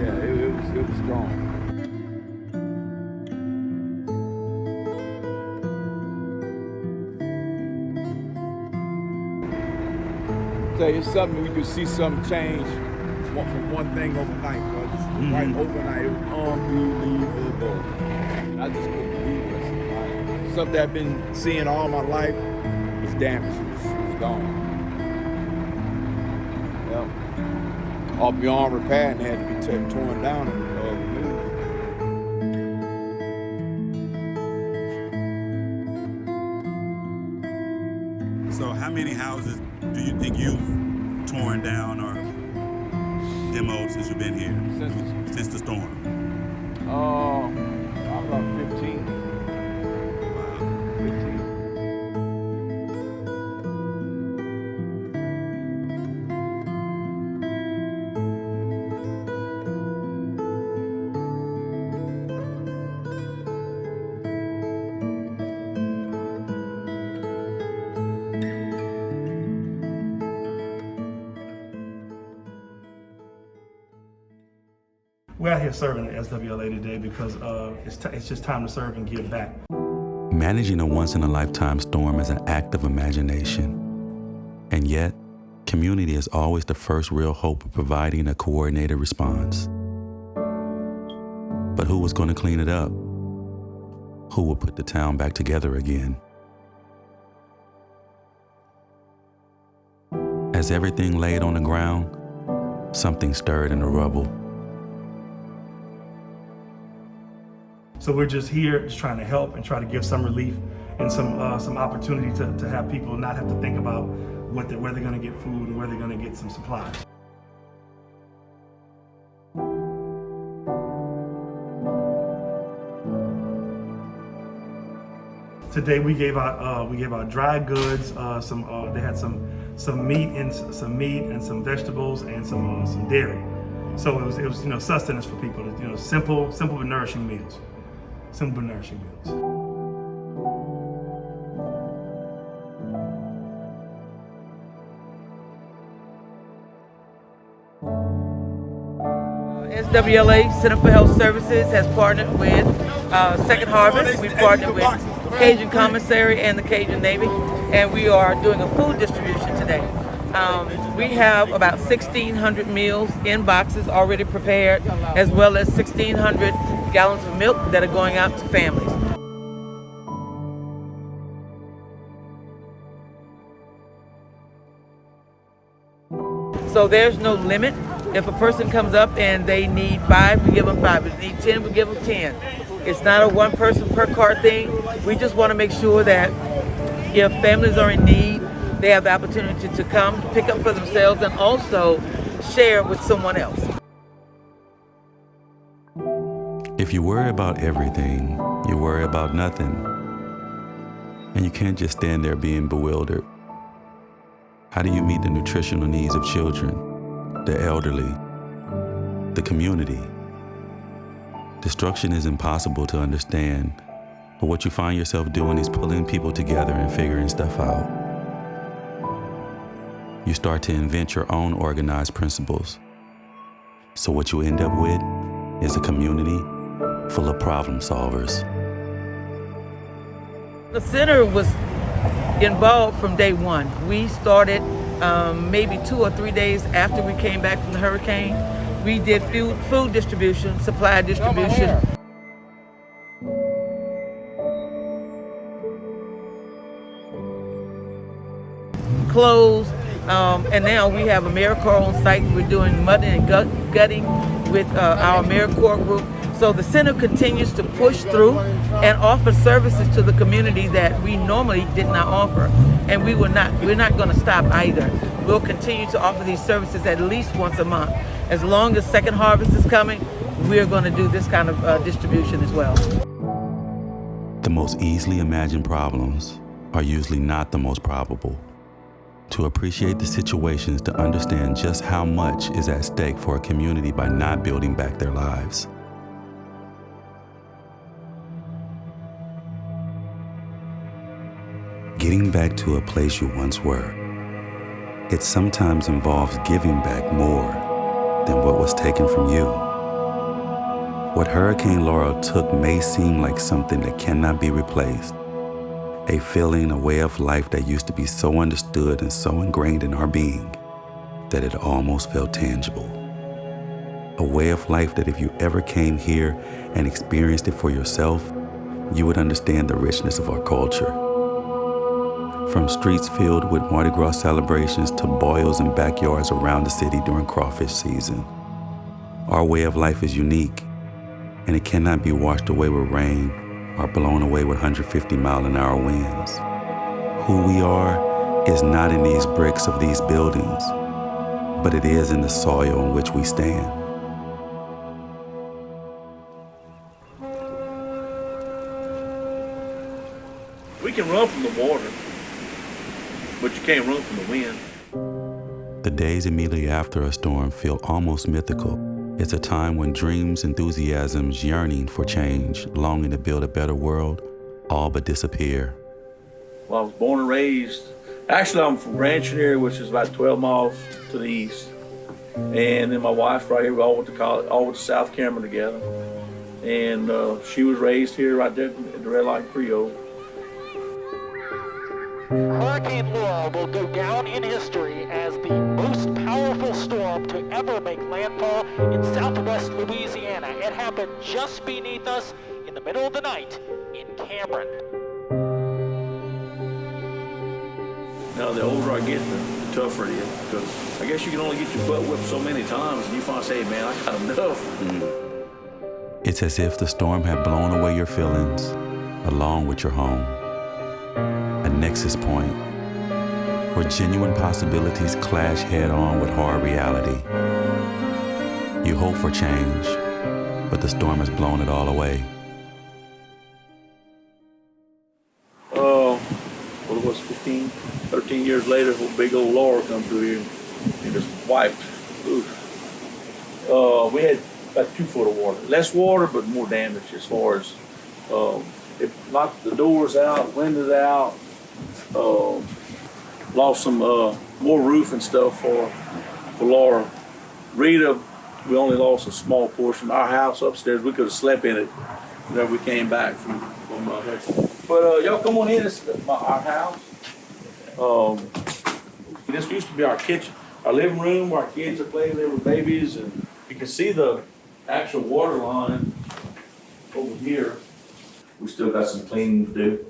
Yeah, it was strong. Tell you something, we could see something change from one thing overnight, bro. Just right overnight, it was unbelievable. I just couldn't believe it. Something I've been seeing all my life was damaged. It's gone. Yeah. All beyond repair and had to be torn down and removed. So how many houses do you think you've torn down or demoed since you've been here? Since the storm? I'm about 15. Wow. 15. We're out here serving the SWLA today because it's just time to serve and give back. Managing a once-in-a-lifetime storm is an act of imagination. And yet, community is always the first real hope of providing a coordinated response. But who was going to clean it up? Who will put the town back together again? As everything laid on the ground, something stirred in the rubble. So we're just here, just trying to help and try to give some relief and some opportunity to have people not have to think about where they're going to get food and where they're going to get some supplies. Today we gave out dry goods. They had some meat and some vegetables and some dairy. So it was sustenance for people. Simple but nourishing meals. Simple but nourishing meals. SWLA Center for Health Services has partnered with Second Harvest. We partnered with Cajun Commissary and the Cajun Navy, and we are doing a food distribution today. We have about 1,600 meals in boxes already prepared, as well as 1,600 gallons of milk that are going out to families. So there's no limit. If a person comes up and they need 5, we give them 5. If they need 10, we give them 10. It's not a one person per cart thing. We just want to make sure that if families are in need, they have the opportunity to come, pick up for themselves, and also share with someone else. If you worry about everything, you worry about nothing. And you can't just stand there being bewildered. How do you meet the nutritional needs of children, the elderly, the community? Destruction is impossible to understand, but what you find yourself doing is pulling people together and figuring stuff out. You start to invent your own organized principles. So what you end up with is a community full of problem solvers. The center was involved from day one. We started maybe 2 or 3 days after we came back from the hurricane. We did food distribution, supply distribution. Clothes, and now we have AmeriCorps on site. We're doing mudding and gutting with our AmeriCorps group. So the center continues to push through and offer services to the community that we normally did not offer. And we're not going to stop either. We'll continue to offer these services at least once a month. As long as Second Harvest is coming, we're going to do this kind of distribution as well. The most easily imagined problems are usually not the most probable. To appreciate the situations, to understand just how much is at stake for a community by not building back their lives. Getting back to a place you once were, it sometimes involves giving back more than what was taken from you. What Hurricane Laura took may seem like something that cannot be replaced. A feeling, a way of life that used to be so understood and so ingrained in our being that it almost felt tangible. A way of life that if you ever came here and experienced it for yourself, you would understand the richness of our culture. From streets filled with Mardi Gras celebrations to boils and backyards around the city during crawfish season, our way of life is unique, and it cannot be washed away with rain or blown away with 150-mile-an-hour winds. Who we are is not in these bricks of these buildings, but it is in the soil on which we stand. We can run from the water, but you can't run from the wind. The days immediately after a storm feel almost mythical. It's a time when dreams, enthusiasms, yearning for change, longing to build a better world, all but disappear. Well, I was born and raised, actually I'm from Ranching area, which is about 12 miles to the east. And then my wife right here, we all went to college, all went to South Cameron together. And she was raised here right there at the Red Light Creole. Hurricane Laura will go down in history as the most powerful storm to ever make landfall in southwest Louisiana. It happened just beneath us in the middle of the night in Cameron. Now, the older I get, the tougher it is, because I guess you can only get your butt whipped so many times, and you finally say, hey, man, I got enough. It's as if the storm had blown away your feelings, along with your home. A nexus point where genuine possibilities clash head-on with hard reality. You hope for change, but the storm has blown it all away. Well, it was 15, 13 years later, when big old Laura come through here and just wiped. We had about 2 foot of water. Less water, but more damage as far as it knocked the doors out, windows out, lost some more roof and stuff for Laura. Rita, we only lost a small portion. Our house upstairs, we could have slept in it whenever we came back from But y'all come on in, this is our house. This used to be our kitchen, our living room where our kids are playing, they were babies, and you can see the actual water line over here. We still got some cleaning to do.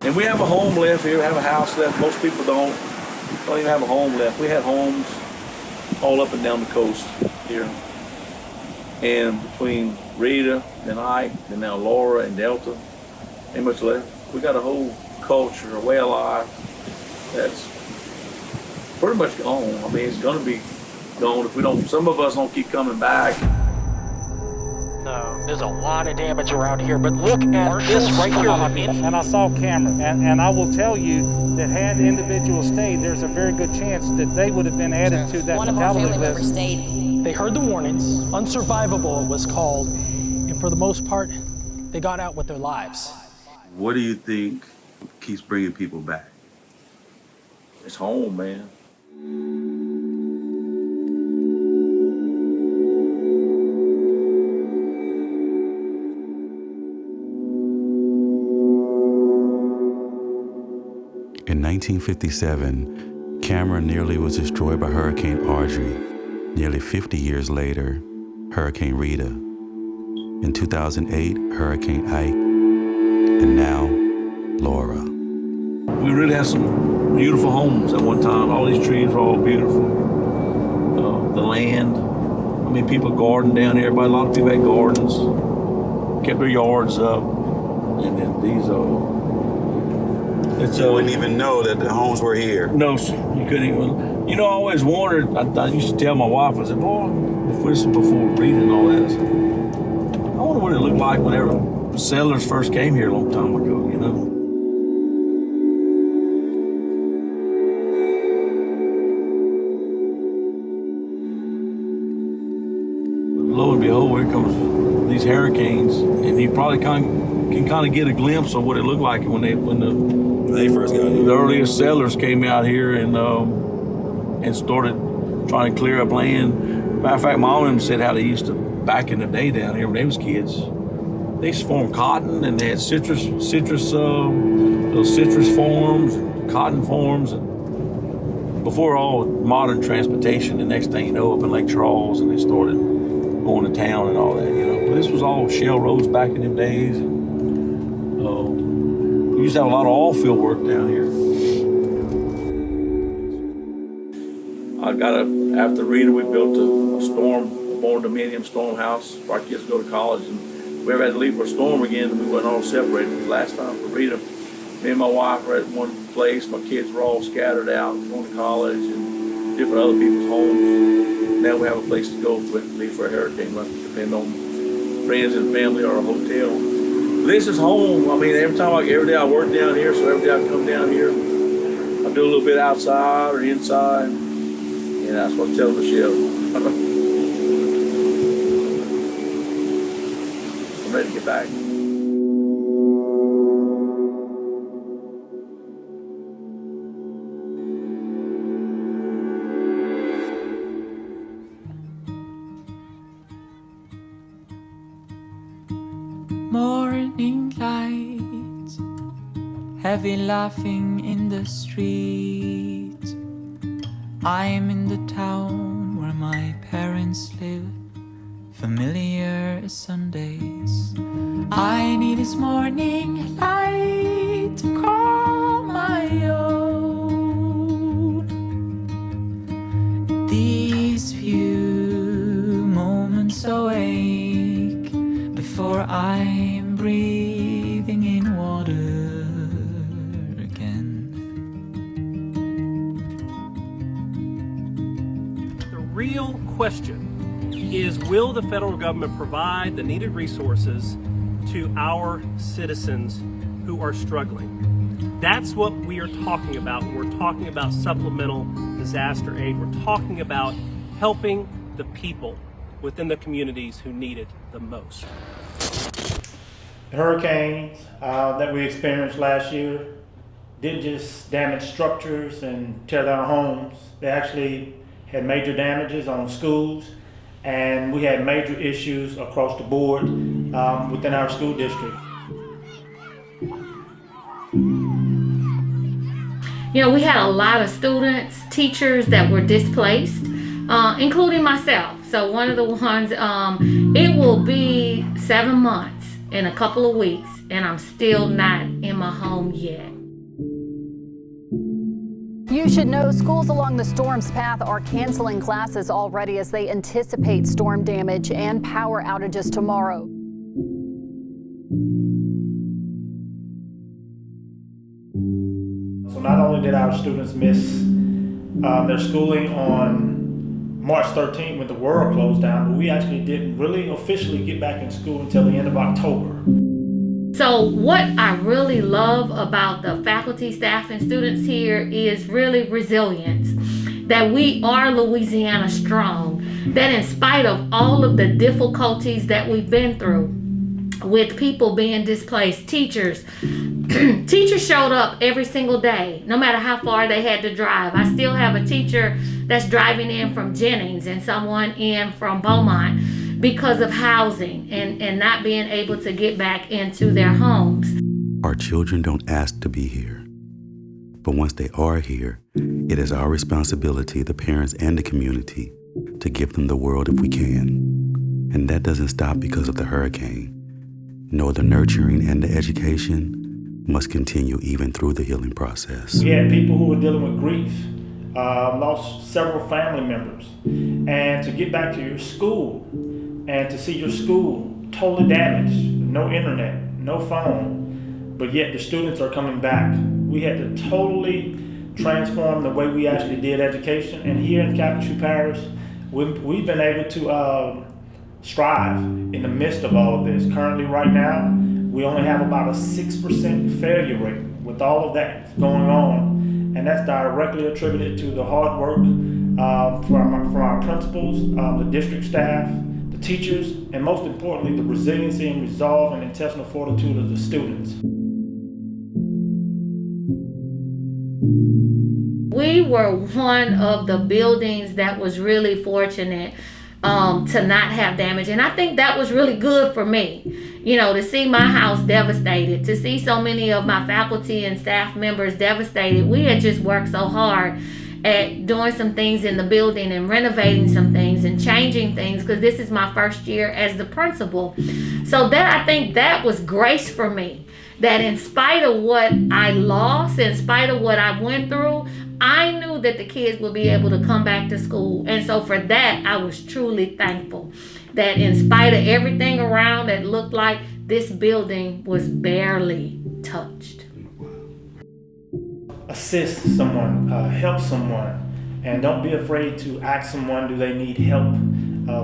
And we have a home left here, we have a house left. Most people don't even have a home left. We have homes all up and down the coast here. And between Rita and Ike, and now Laura and Delta, ain't much left. We got a whole culture, a way of life that's pretty much gone. I mean, it's gonna be gone if we don't, some of us don't keep coming back. No, there's a lot of damage around here, but look at this right here. And I saw Cameron, and I will tell you that had individuals stayed, there's a very good chance that they would have been added to that fatality list. They heard the warnings. Unsurvivable, it was called. And for the most part, they got out with their lives. What do you think keeps bringing people back? It's home, man. In 1957, Cameron nearly was destroyed by Hurricane Audrey. Nearly 50 years later, Hurricane Rita. In 2008, Hurricane Ike. And now, Laura. We really had some beautiful homes at one time. All these trees were all beautiful. The land, I mean, people gardened down here. A lot of people had gardens, kept their yards up. And then these You wouldn't even know that the homes were here. No, you couldn't even. You know, I always wondered, I used to tell my wife, I said, boy, this was before reading all that, I said, I wonder what it looked like whenever settlers first came here a long time ago, you know. Lo and behold, here comes these hurricanes, and you probably can kind of get a glimpse of what it looked like when they first got here. The earliest settlers came out here and started trying to clear up land. Matter of fact, my mom said how they used to, back in the day down here when they was kids, they used to farm cotton, and they had citrus farms, cotton farms, and before all modern transportation. The next thing you know, up in Lake Charles, and they started going to town and all that, you know. But this was all shell roads back in them days. We used to have a lot of oil field work down here. After Rita, we built a born dominium storm house for our kids to go to college. And if we ever had to leave for a storm again, we weren't all separated. Last time for Rita, me and my wife were at one place. My kids were all scattered out, going to college and different other people's homes. Now we have a place to go if we have to leave for a hurricane. We depend on friends and family or a hotel. This is home. I mean, every day I work down here, so every day I come down here, I do a little bit outside or inside. And that's what I'm telling Michelle. I'm ready to get back. Morning lights, heavy laughing in the street. I'm in the town where my parents live, familiar as Sundays. I need this morning light to call my own. These few moments awake before I'm breathing in water again. The real question is, will the federal government provide the needed resources to our citizens who are struggling? That's what we are talking about when we're talking about supplemental disaster aid. We're talking about helping the people within the communities who need it the most. The hurricanes that we experienced last year didn't just damage structures and tear down homes. They actually had major damages on schools, and we had major issues across the board within our school district. You know, we had a lot of students, teachers that were displaced, including myself. So one of the ones, it will be 7 months in a couple of weeks, and I'm still not in my home yet. You should know schools along the storm's path are canceling classes already as they anticipate storm damage and power outages tomorrow. So not only did our students miss their schooling on March 13th when the world closed down, but we actually didn't really officially get back in school until the end of October. So what I really love about the faculty, staff, and students here is really resilience. That we are Louisiana strong. That in spite of all of the difficulties that we've been through with people being displaced, teachers showed up every single day, no matter how far they had to drive. I still have a teacher that's driving in from Jennings and someone in from Beaumont because of housing and not being able to get back into their homes. Our children don't ask to be here. But once they are here, it is our responsibility, the parents and the community, to give them the world if we can. And that doesn't stop because of the hurricane. No, the nurturing and the education must continue even through the healing process. We had people who were dealing with grief, lost several family members, and to get back to your school and to see your school totally damaged, no internet, no phone, but yet the students are coming back. We had to totally transform the way we actually did education, and here in Calcasieu Parish, we've been able to strive in the midst of all of this. Currently, right now, We only have about a 6% failure rate with all of that going on, and that's directly attributed to the hard work from our principals, the district staff, the teachers, and most importantly, the resiliency and resolve and intestinal fortitude of the students. We were one of the buildings that was really fortunate to not have damage, and I think that was really good for me. You know, to see my house devastated, to see so many of my faculty and staff members devastated. We had just worked so hard at doing some things in the building and renovating some things and changing things, because this is my first year as the principal. So that, I think that was grace for me, that in spite of what I lost, in spite of what I went through, I knew that the kids would be able to come back to school. And so for that, I was truly thankful that in spite of everything around that looked like, this building was barely touched. Assist someone, help someone, and don't be afraid to ask someone, do they need help?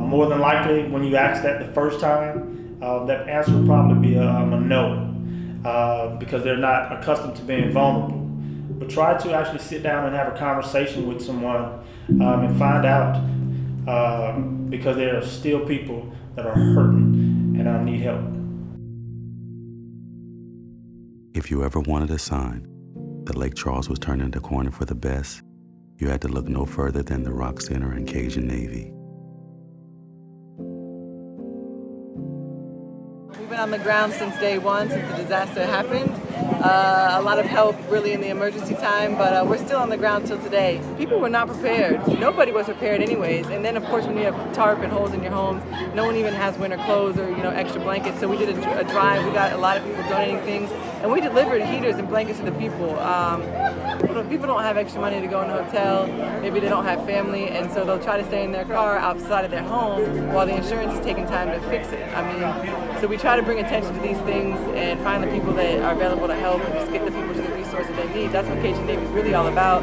More than likely, when you ask that the first time, that answer will probably be a no, because they're not accustomed to being vulnerable. But try to actually sit down and have a conversation with someone and find out, because there are still people that are hurting and need help. If you ever wanted a sign that Lake Charles was turning the corner for the best, you had to look no further than the Rock Center and Cajun Navy. We've been on the ground since day one, since the disaster happened. A lot of help really in the emergency time, but we're still on the ground till today. People were not prepared. Nobody was prepared anyways. And then of course when you have tarp and holes in your homes, no one even has winter clothes or extra blankets. So we did a drive. We got a lot of people donating things, and we delivered heaters and blankets to the people. People don't have extra money to go in a hotel. Maybe they don't have family, and so they'll try to stay in their car outside of their home while the insurance is taking time to fix it. So we try to bring attention to these things and find the people that are available to help and just get the people to the resources they need. That's what Cajun Navy is really all about.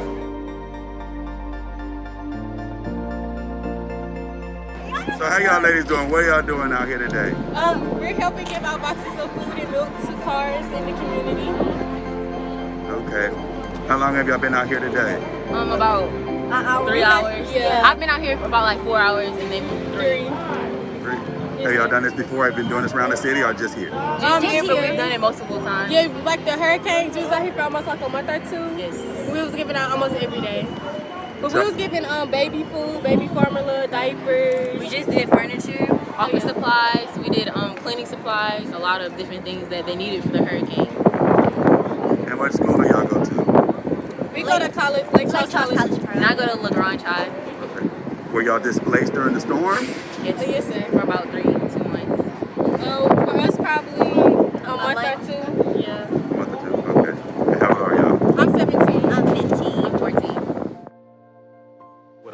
So how y'all ladies doing? What y'all doing out here today? We're helping give out boxes of food and milk to cars in the community. Okay. How long have y'all been out here today? About 3 hours. Yeah. I've been out here for about like 4 hours and then 3. Have y'all done this before? Have you been doing this around the city or just here? Just here, but we've done it multiple times. Yeah, like the hurricanes, we was out here for almost like a month or two. Yes. We was giving out almost every day. But we was giving baby food, baby formula, diapers. We just did furniture, office supplies. We did cleaning supplies, a lot of different things that they needed for the hurricane. And what school do y'all go to? We go to college, Lake Charles College. And I go to LaGrange High. Okay. Were y'all displaced during the storm? Yes, sir. For about 2 months. For us, probably a month or two. Yeah. A month or two, okay. And how old are y'all? I'm 17. I'm 15. I'm 14.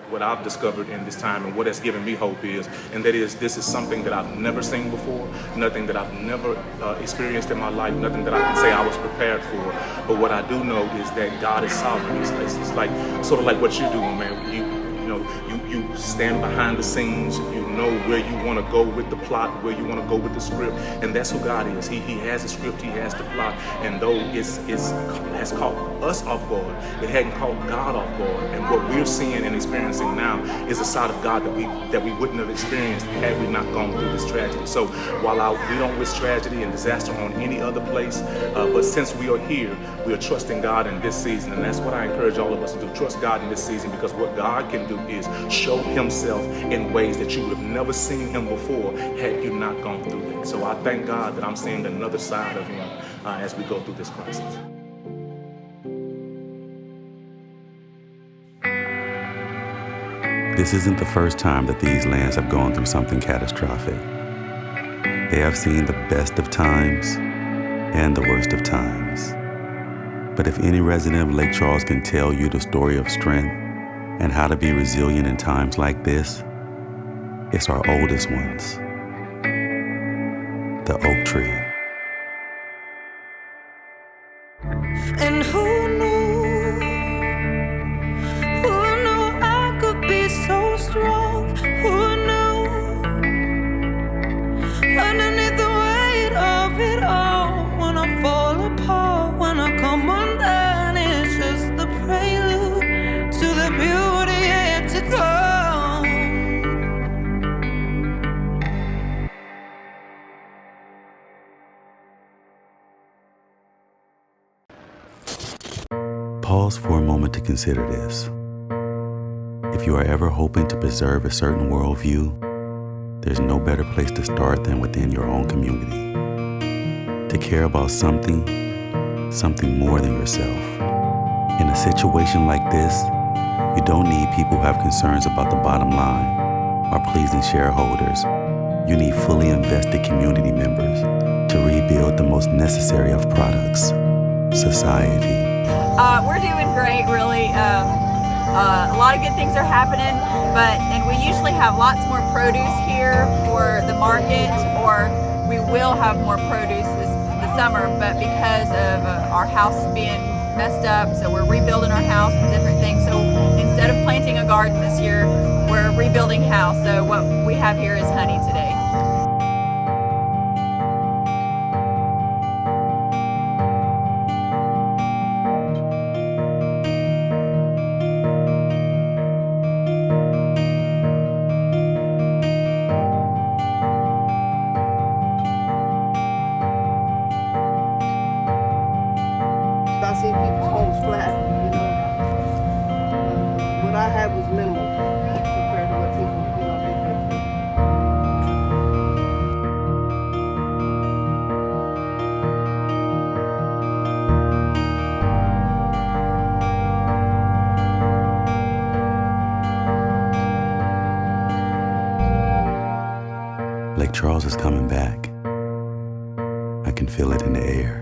What I've discovered in this time and what has given me hope is, and that is, this is something that I've never seen before, nothing that I've never experienced in my life, nothing that I can say I was prepared for. But what I do know is that God is sovereign. It's like sort of like what you're doing, man. You stand behind the scenes, you know where you want to go with the plot, where you want to go with the script, and that's who God is. He has a script, he has the plot, and though it has caught us off guard, it hadn't caught God off guard. And what we're seeing and experiencing now is a side of God that we wouldn't have experienced had we not gone through this tragedy. So while we don't wish tragedy and disaster on any other place, but since we are here, we are trusting God in this season, and that's what I encourage all of us to do. Trust God in this season, because what God can do is show himself in ways that you would have never seen him before had you not gone through that. So I thank God that I'm seeing another side of him as we go through this crisis. This isn't the first time that these lands have gone through something catastrophic. They have seen the best of times and the worst of times. But if any resident of Lake Charles can tell you the story of strength and how to be resilient in times like this, it's our oldest ones, the oak tree. And who knew I could be so strong? Who knew underneath the weight of it all, Pause for a moment to consider this. If you are ever hoping to preserve a certain worldview, there's no better place to start than within your own community. To care about something more than yourself. In a situation like this, you don't need people who have concerns about the bottom line or pleasing shareholders. You need fully invested community members to rebuild the most necessary of products, society. We're doing great, really. A lot of good things are happening, and we usually have lots more produce here for the market, or we will have more produce this summer, but because of our house being messed up, so we're rebuilding our house and different things. So instead of planting a garden this year, we're rebuilding house. So what we have here is honey today. I see people's homes flat, What I had was minimal compared to what people, they pay Lake Charles is coming back. I can feel it in the air.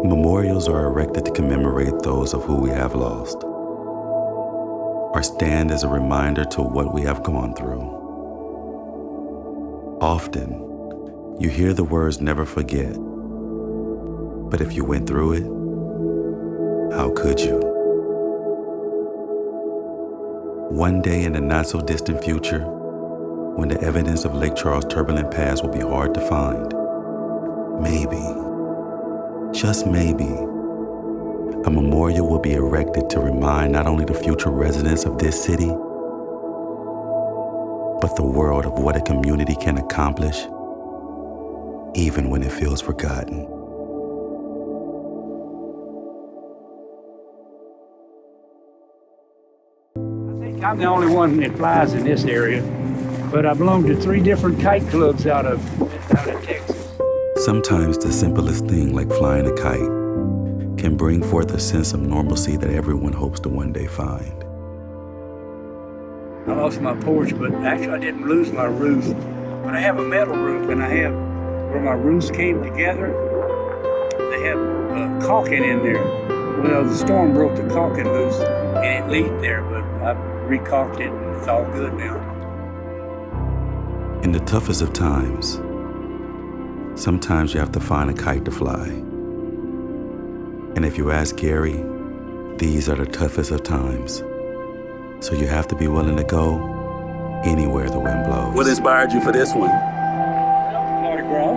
Memorials are erected to commemorate those of who we have lost, or stand as a reminder to what we have gone through. Often, you hear the words never forget, but if you went through it, how could you? One day in the not-so-distant future, when the evidence of Lake Charles' turbulent past will be hard to find, maybe, just maybe, a memorial will be erected to remind not only the future residents of this city, but the world of what a community can accomplish, even when it feels forgotten. I'm the only one that flies in this area, but I belong to 3 different kite clubs out of Texas. Sometimes the simplest thing, like flying a kite, can bring forth a sense of normalcy that everyone hopes to one day find. I lost my porch, but actually I didn't lose my roof. But I have a metal roof, and I have where my roofs came together, they have caulking in there. Well, the storm broke the caulking loose, and it leaked there, but I recaulked it, and it's all good now. In the toughest of times, sometimes you have to find a kite to fly. And if you ask Gary, these are the toughest of times. So you have to be willing to go anywhere the wind blows. What inspired you for this one? Mardi Gras.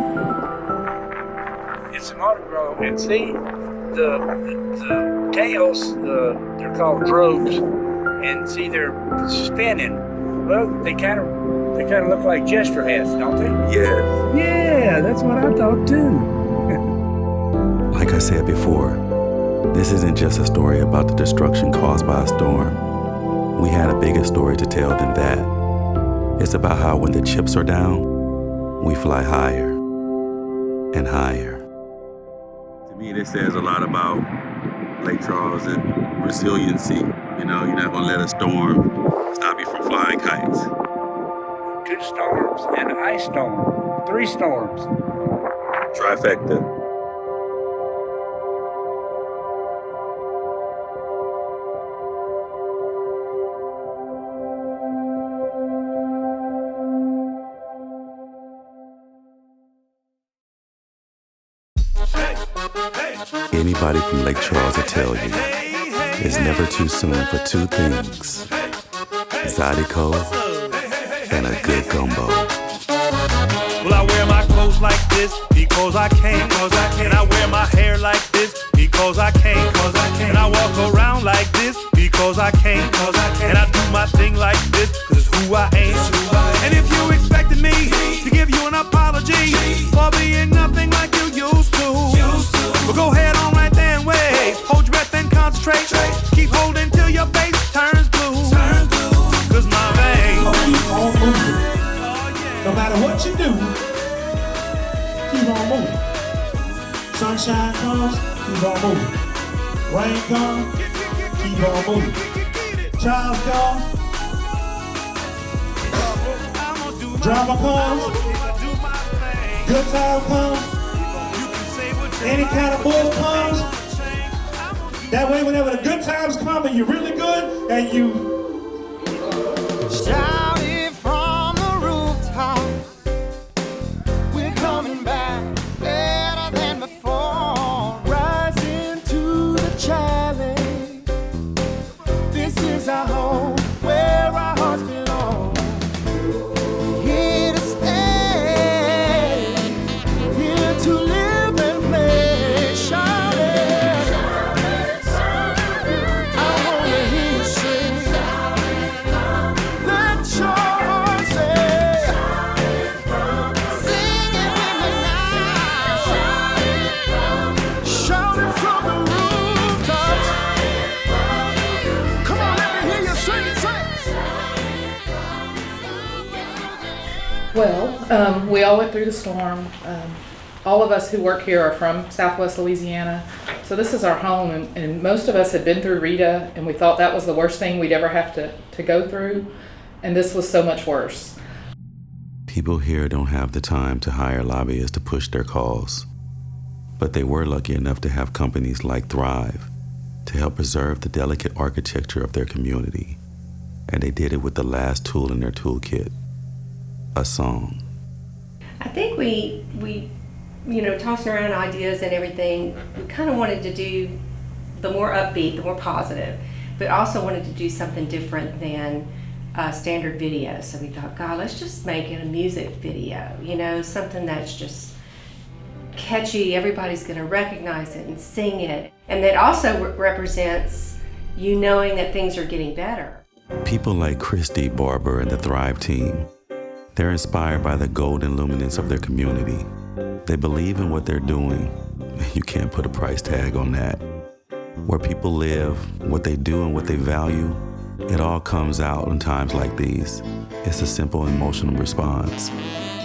It's a Mardi Gras, and see, the tails, they're called drogues, and see, they're spinning. Well, they kind of look like jester hats, don't they? Yeah. Yeah, that's what I thought too. Like I said before, this isn't just a story about the destruction caused by a storm. We had a bigger story to tell than that. It's about how when the chips are down, we fly higher and higher. To me, this says a lot about Lake Charles and resiliency. You're not gonna let a storm stop you from flying kites. 2 storms and an ice storm. 3 storms. Trifecta. Anybody from Lake Charles will tell you, it's never too soon for 2 things: Zydeco and a good gumbo. Well, I wear my clothes like this because I can. And I wear my hair like this because I can. And I walk around like this because I can. And I do my thing like this because it's who I am. And if you expected me to give you an apology for being nothing like you used to, well, go ahead on right there and wave. Hold your breath and concentrate. Keep holding till your face turns blue. Cause my veins keep on moving. No matter what you do, keep on moving. Sunshine comes, keep on moving. Rain comes, keep on moving. Trials come, drama comes, good time comes, any kind of bull comes. That way, whenever the good times come and you're really good and you Shout it from the rooftops, we're coming back better than before. Rising to the challenge, this is our home, where our hearts belong. Here to stay, here to live and play. Shout it, I wanna hear you say. Well, we all went through the storm. All of us who work here are from Southwest Louisiana, so this is our home, and most of us had been through Rita, and we thought that was the worst thing we'd ever have to go through, and this was so much worse. People here don't have the time to hire lobbyists to push their cause, but they were lucky enough to have companies like Thrive to help preserve the delicate architecture of their community, and they did it with the last tool in their toolkit, a song. I think we tossing around ideas and everything, we kind of wanted to do the more upbeat, the more positive, but also wanted to do something different than standard video. So we thought, God, let's just make it a music video, something that's just catchy, everybody's going to recognize it and sing it, and that also represents you knowing that things are getting better. People like Christy Barber and the Thrive team, they're inspired by the golden luminance of their community. They believe in what they're doing. You can't put a price tag on that. Where people live, what they do, and what they value, it all comes out in times like these. It's a simple emotional response.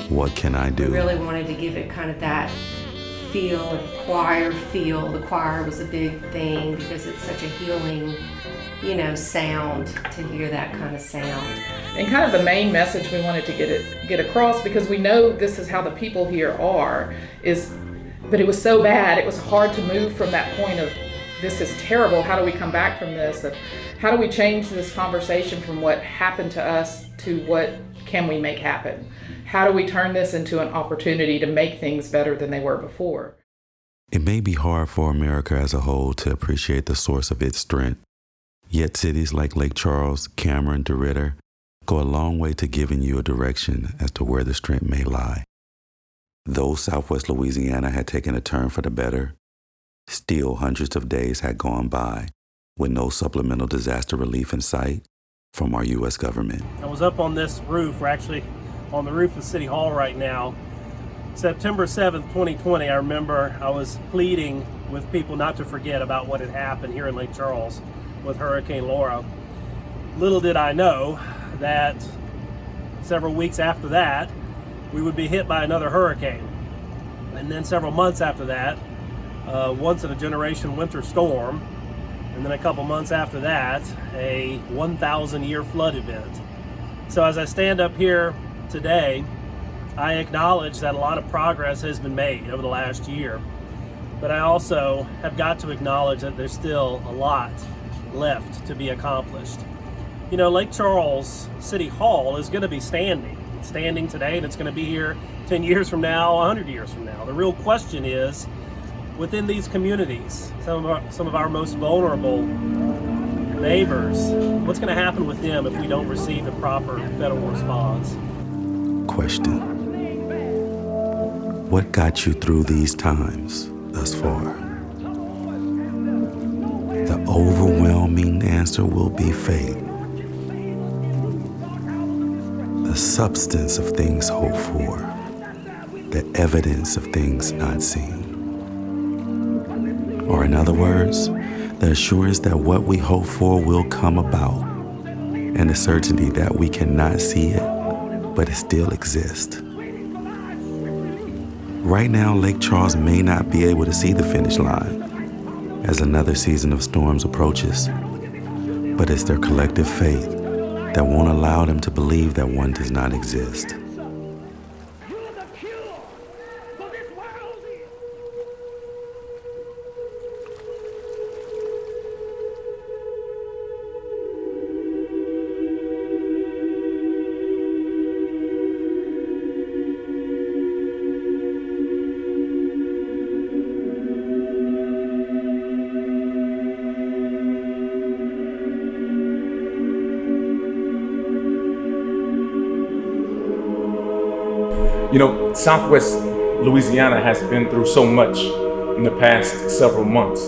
What can I do? We really wanted to give it kind of that feel, choir feel. The choir was a big thing because it's such a healing, sound, to hear that kind of sound. And kind of the main message we wanted to get across, because we know this is how the people here are, but it was so bad, it was hard to move from that point of, this is terrible, how do we come back from this? How do we change this conversation from what happened to us to what can we make happen? How do we turn this into an opportunity to make things better than they were before? It may be hard for America as a whole to appreciate the source of its strength. Yet cities like Lake Charles, Cameron, DeRidder go a long way to giving you a direction as to where the strength may lie. Though Southwest Louisiana had taken a turn for the better, still hundreds of days had gone by with no supplemental disaster relief in sight from our U.S. government. I was up on this roof, we're actually on the roof of City Hall right now. September 7th, 2020, I remember I was pleading with people not to forget about what had happened here in Lake Charles with Hurricane Laura. Little did I know that several weeks after that, we would be hit by another hurricane. And then several months after that, once in a generation winter storm. And then a couple months after that, a 1,000-year flood event. So as I stand up here today, I acknowledge that a lot of progress has been made over the last year. But I also have got to acknowledge that there's still a lot left to be accomplished. Lake Charles City Hall is going to be standing. It's standing today, and it's going to be here 10 years from now, 100 years from now. The real question is, within these communities, some of our most vulnerable neighbors, what's going to happen with them if we don't receive the proper federal response? Question. What got you through these times thus far? The overwhelming answer will be faith. The substance of things hoped for, the evidence of things not seen. Or in other words, the assurance that what we hope for will come about, and the certainty that we cannot see it, but it still exists. Right now, Lake Charles may not be able to see the finish line as another season of storms approaches, but it's their collective faith that won't allow them to believe that one does not exist. You know, Southwest Louisiana has been through so much in the past several months.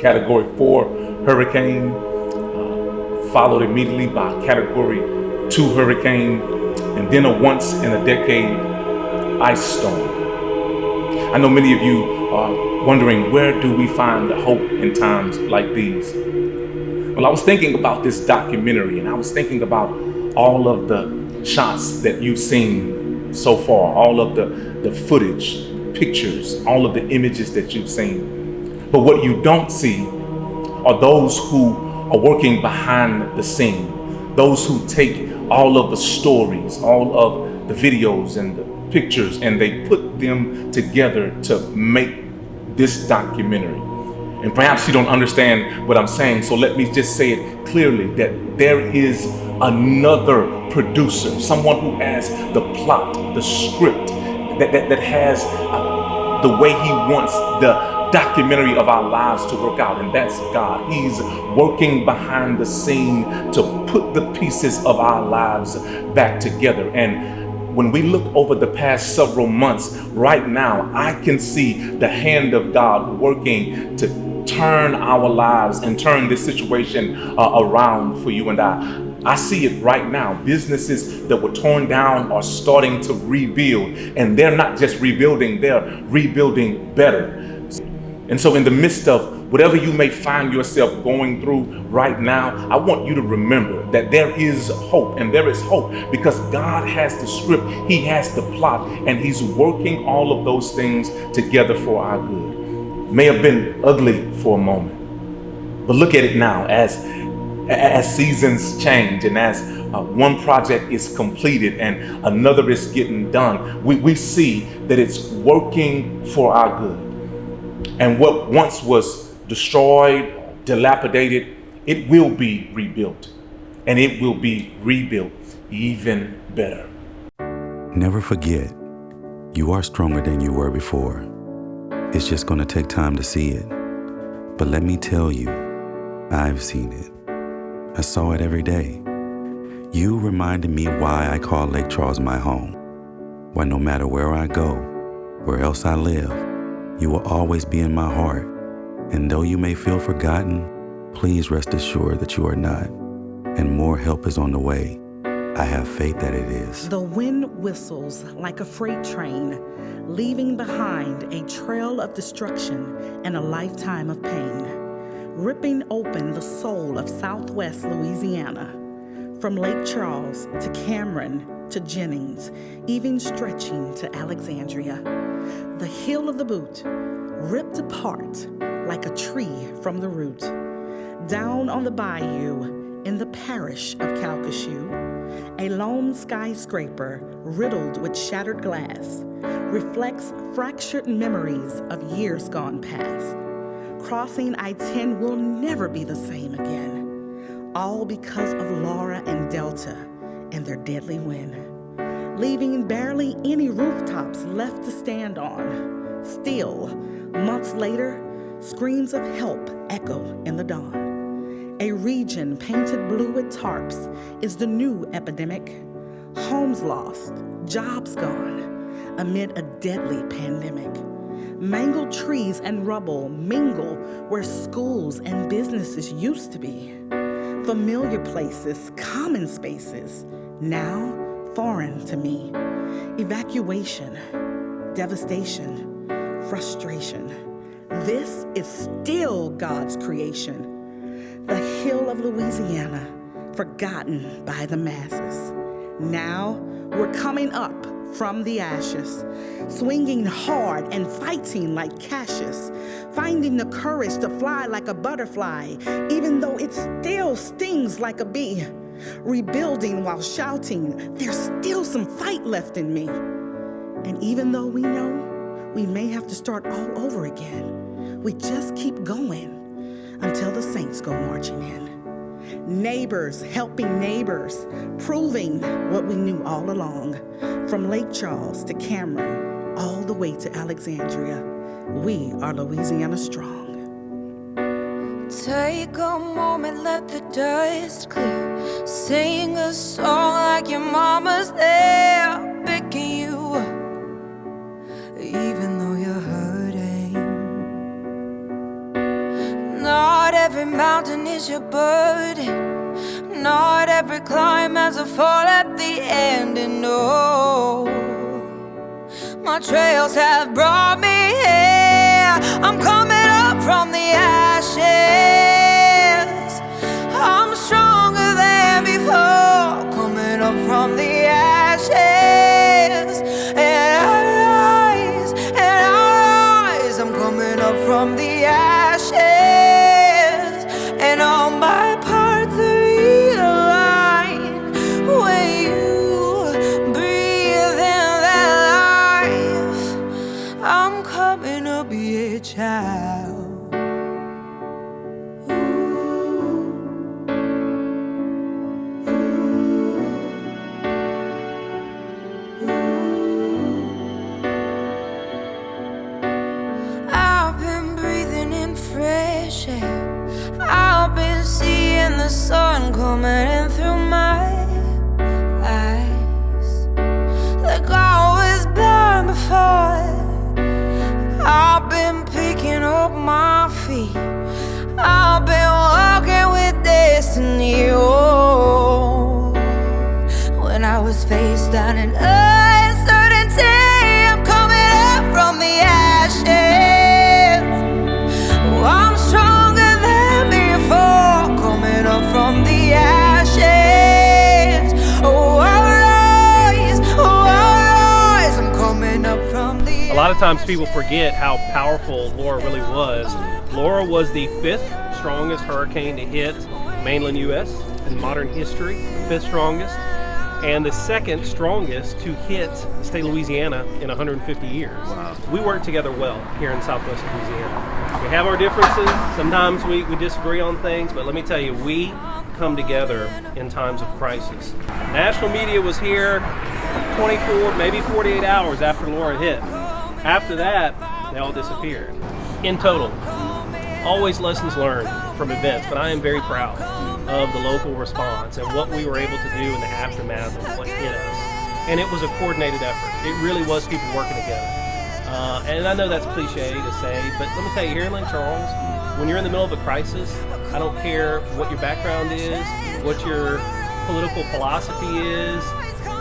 Category 4 hurricane, followed immediately by Category 2 hurricane, and then a once-in-a-decade ice storm. I know many of you are wondering, where do we find the hope in times like these? Well, I was thinking about this documentary, and I was thinking about all of the shots that you've seen so far, all of the footage, pictures, all of the images that you've seen. But what you don't see are those who are working behind the scene, those who take all of the stories, all of the videos and the pictures, and they put them together to make this documentary. And perhaps you don't understand what I'm saying, so let me just say it clearly, that there is another producer, someone who has the plot, the script, that has the way he wants the documentary of our lives to work out, and that's God. He's working behind the scene to put the pieces of our lives back together. And when we look over the past several months, right now, I can see the hand of God working to turn our lives and turn this situation around for you and I see it right now. Businesses that were torn down are starting to rebuild, and they're not just rebuilding, they're rebuilding better. And so in the midst of whatever you may find yourself going through right now, I want you to remember that there is hope, and there is hope because God has the script, He has the plot, and He's working all of those things together for our good. May have been ugly for a moment, but look at it now as seasons change and as one project is completed and another is getting done, we see that it's working for our good. And what once was destroyed, dilapidated, it will be rebuilt, and it will be rebuilt even better. Never forget, you are stronger than you were before. It's just going to take time to see it. But let me tell you, I've seen it. I saw it every day. You reminded me why I call Lake Charles my home. Why no matter where I go, where else I live, you will always be in my heart. And though you may feel forgotten, please rest assured that you are not. And more help is on the way. I have faith that it is. The wind whistles like a freight train, leaving behind a trail of destruction and a lifetime of pain, ripping open the soul of Southwest Louisiana, from Lake Charles to Cameron to Jennings, even stretching to Alexandria. The heel of the boot, ripped apart like a tree from the root. Down on the bayou in the parish of Calcasieu, a lone skyscraper riddled with shattered glass reflects fractured memories of years gone past. Crossing I-10 will never be the same again, all because of Laura and Delta and their deadly wind, leaving barely any rooftops left to stand on. Still, months later, screams of help echo in the dawn. A region painted blue with tarps is the new epidemic. Homes lost, jobs gone, amid a deadly pandemic. Mangled trees and rubble mingle where schools and businesses used to be. Familiar places, common spaces, now foreign to me. Evacuation, devastation, frustration. This is still God's creation. The hill of Louisiana, forgotten by the masses. Now we're coming up from the ashes, swinging hard and fighting like Cassius, finding the courage to fly like a butterfly, even though it still stings like a bee. Rebuilding while shouting, there's still some fight left in me. And even though we know we may have to start all over again, we just keep going until the saints go marching in. Neighbors helping neighbors, proving what we knew all along. From Lake Charles to Cameron, all the way to Alexandria, we are Louisiana strong. Take a moment, let the dust clear. Sing a song like your mama's there, picking you up, even though you're hurting. Not every mountain is your burden. Not every climb has a fall at the end. And no, my trails have brought me here. I'm coming up from the ashes. I'm stronger than before. Coming up from the ashes. And I rise. I'm coming up from the ashes. And all my parts are realigned. When you breathe in that life, I'm coming to be a child. I've been breathing in fresh air. I've been seeing the sun coming in through my eyes, like I was born before. I've been picking up my feet. I've been walking with destiny. Oh, when I was face down in uncertainty, I'm coming up from the ashes. Oh, I'm stronger than before, coming up from the ashes. Oh, I rise, I'm coming up from the ashes. A lot of times people forget how powerful Laura really was. Laura was the 5th strongest hurricane to hit mainland U.S. in modern history, the 5th strongest, and the 2nd strongest to hit the state of Louisiana in 150 years. Wow. We work together well here in Southwest Louisiana. We have our differences. Sometimes we disagree on things, but let me tell you, we come together in times of crisis. National media was here 24, maybe 48 hours after Laura hit. After that, they all disappeared. In total, always lessons learned from events, but I am very proud of the local response and what we were able to do in the aftermath of what hit us. And it was a coordinated effort. It really was people working together. And I know that's cliche to say, but let me tell you, here in Lake Charles, when you're in the middle of a crisis, I don't care what your background is, what your political philosophy is,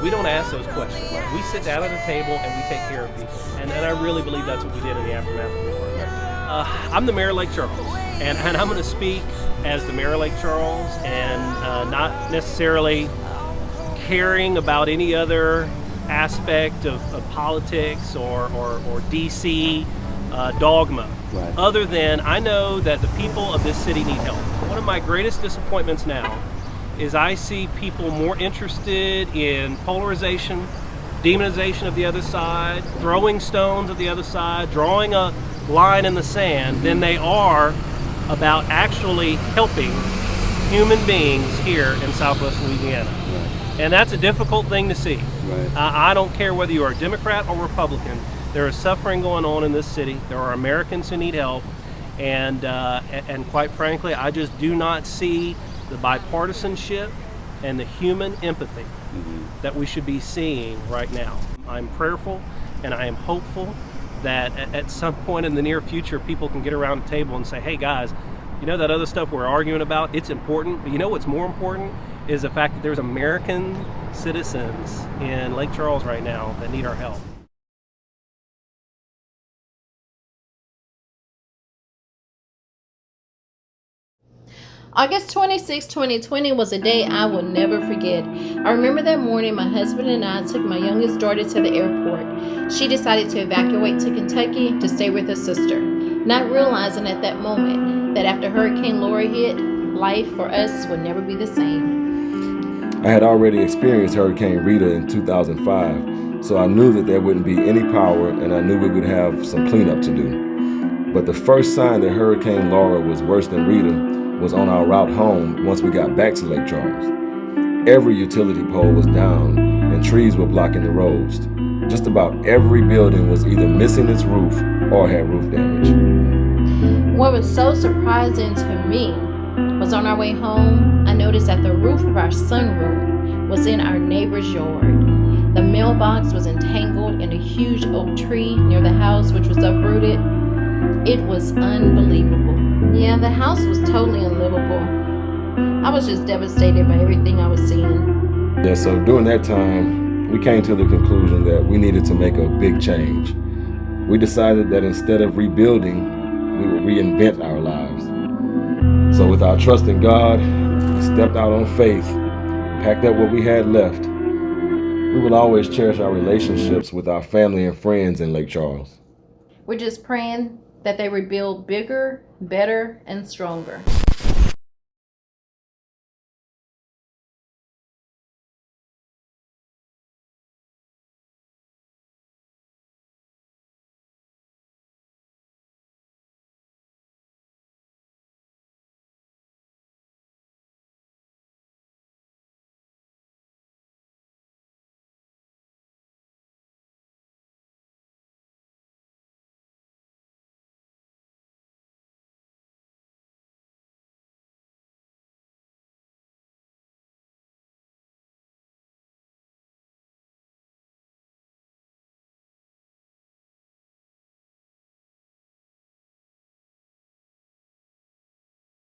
we don't ask those questions. We sit down at a table and we take care of people. And I really believe that's what we did in the aftermath of the war. I'm the mayor of Lake Charles, and I'm going to speak as the mayor of Lake Charles and not necessarily caring about any other aspect of politics or DC dogma. Right. Other than I know that the people of this city need help. One of my greatest disappointments now is I see people more interested in polarization, demonization of the other side, throwing stones at the other side, drawing a line in the sand than they are about actually helping human beings here in Southwest Louisiana. Right. And that's a difficult thing to see. Right. I don't care whether you are a Democrat or Republican. There is suffering going on in this city. There are Americans who need help. And quite frankly, I just do not see the bipartisanship and the human empathy that we should be seeing right now. I'm prayerful and I am hopeful that at some point in the near future, people can get around the table and say, hey guys, you know that other stuff we're arguing about, it's important, but you know what's more important is the fact that there's American citizens in Lake Charles right now that need our help. August 26, 2020 was a day I will never forget. I remember that morning my husband and I took my youngest daughter to the airport. She decided to evacuate to Kentucky to stay with her sister, not realizing at that moment that after Hurricane Laura hit, life for us would never be the same. I had already experienced Hurricane Rita in 2005, so I knew that there wouldn't be any power and I knew we would have some cleanup to do. But the first sign that Hurricane Laura was worse than Rita was on our route home once we got back to Lake Charles. Every utility pole was down and trees were blocking the roads. Just about every building was either missing its roof or had roof damage. What was so surprising to me was on our way home, I noticed that the roof of our sunroom was in our neighbor's yard. The mailbox was entangled in a huge oak tree near the house, which was uprooted. It was unbelievable. Yeah, the house was totally unlivable. I was just devastated by everything I was seeing. Yeah, so during that time, we came to the conclusion that we needed to make a big change. We decided that instead of rebuilding, we would reinvent our lives. So with our trust in God, we stepped out on faith, packed up what we had left. We will always cherish our relationships with our family and friends in Lake Charles. We're just praying that they rebuild bigger, better, and stronger.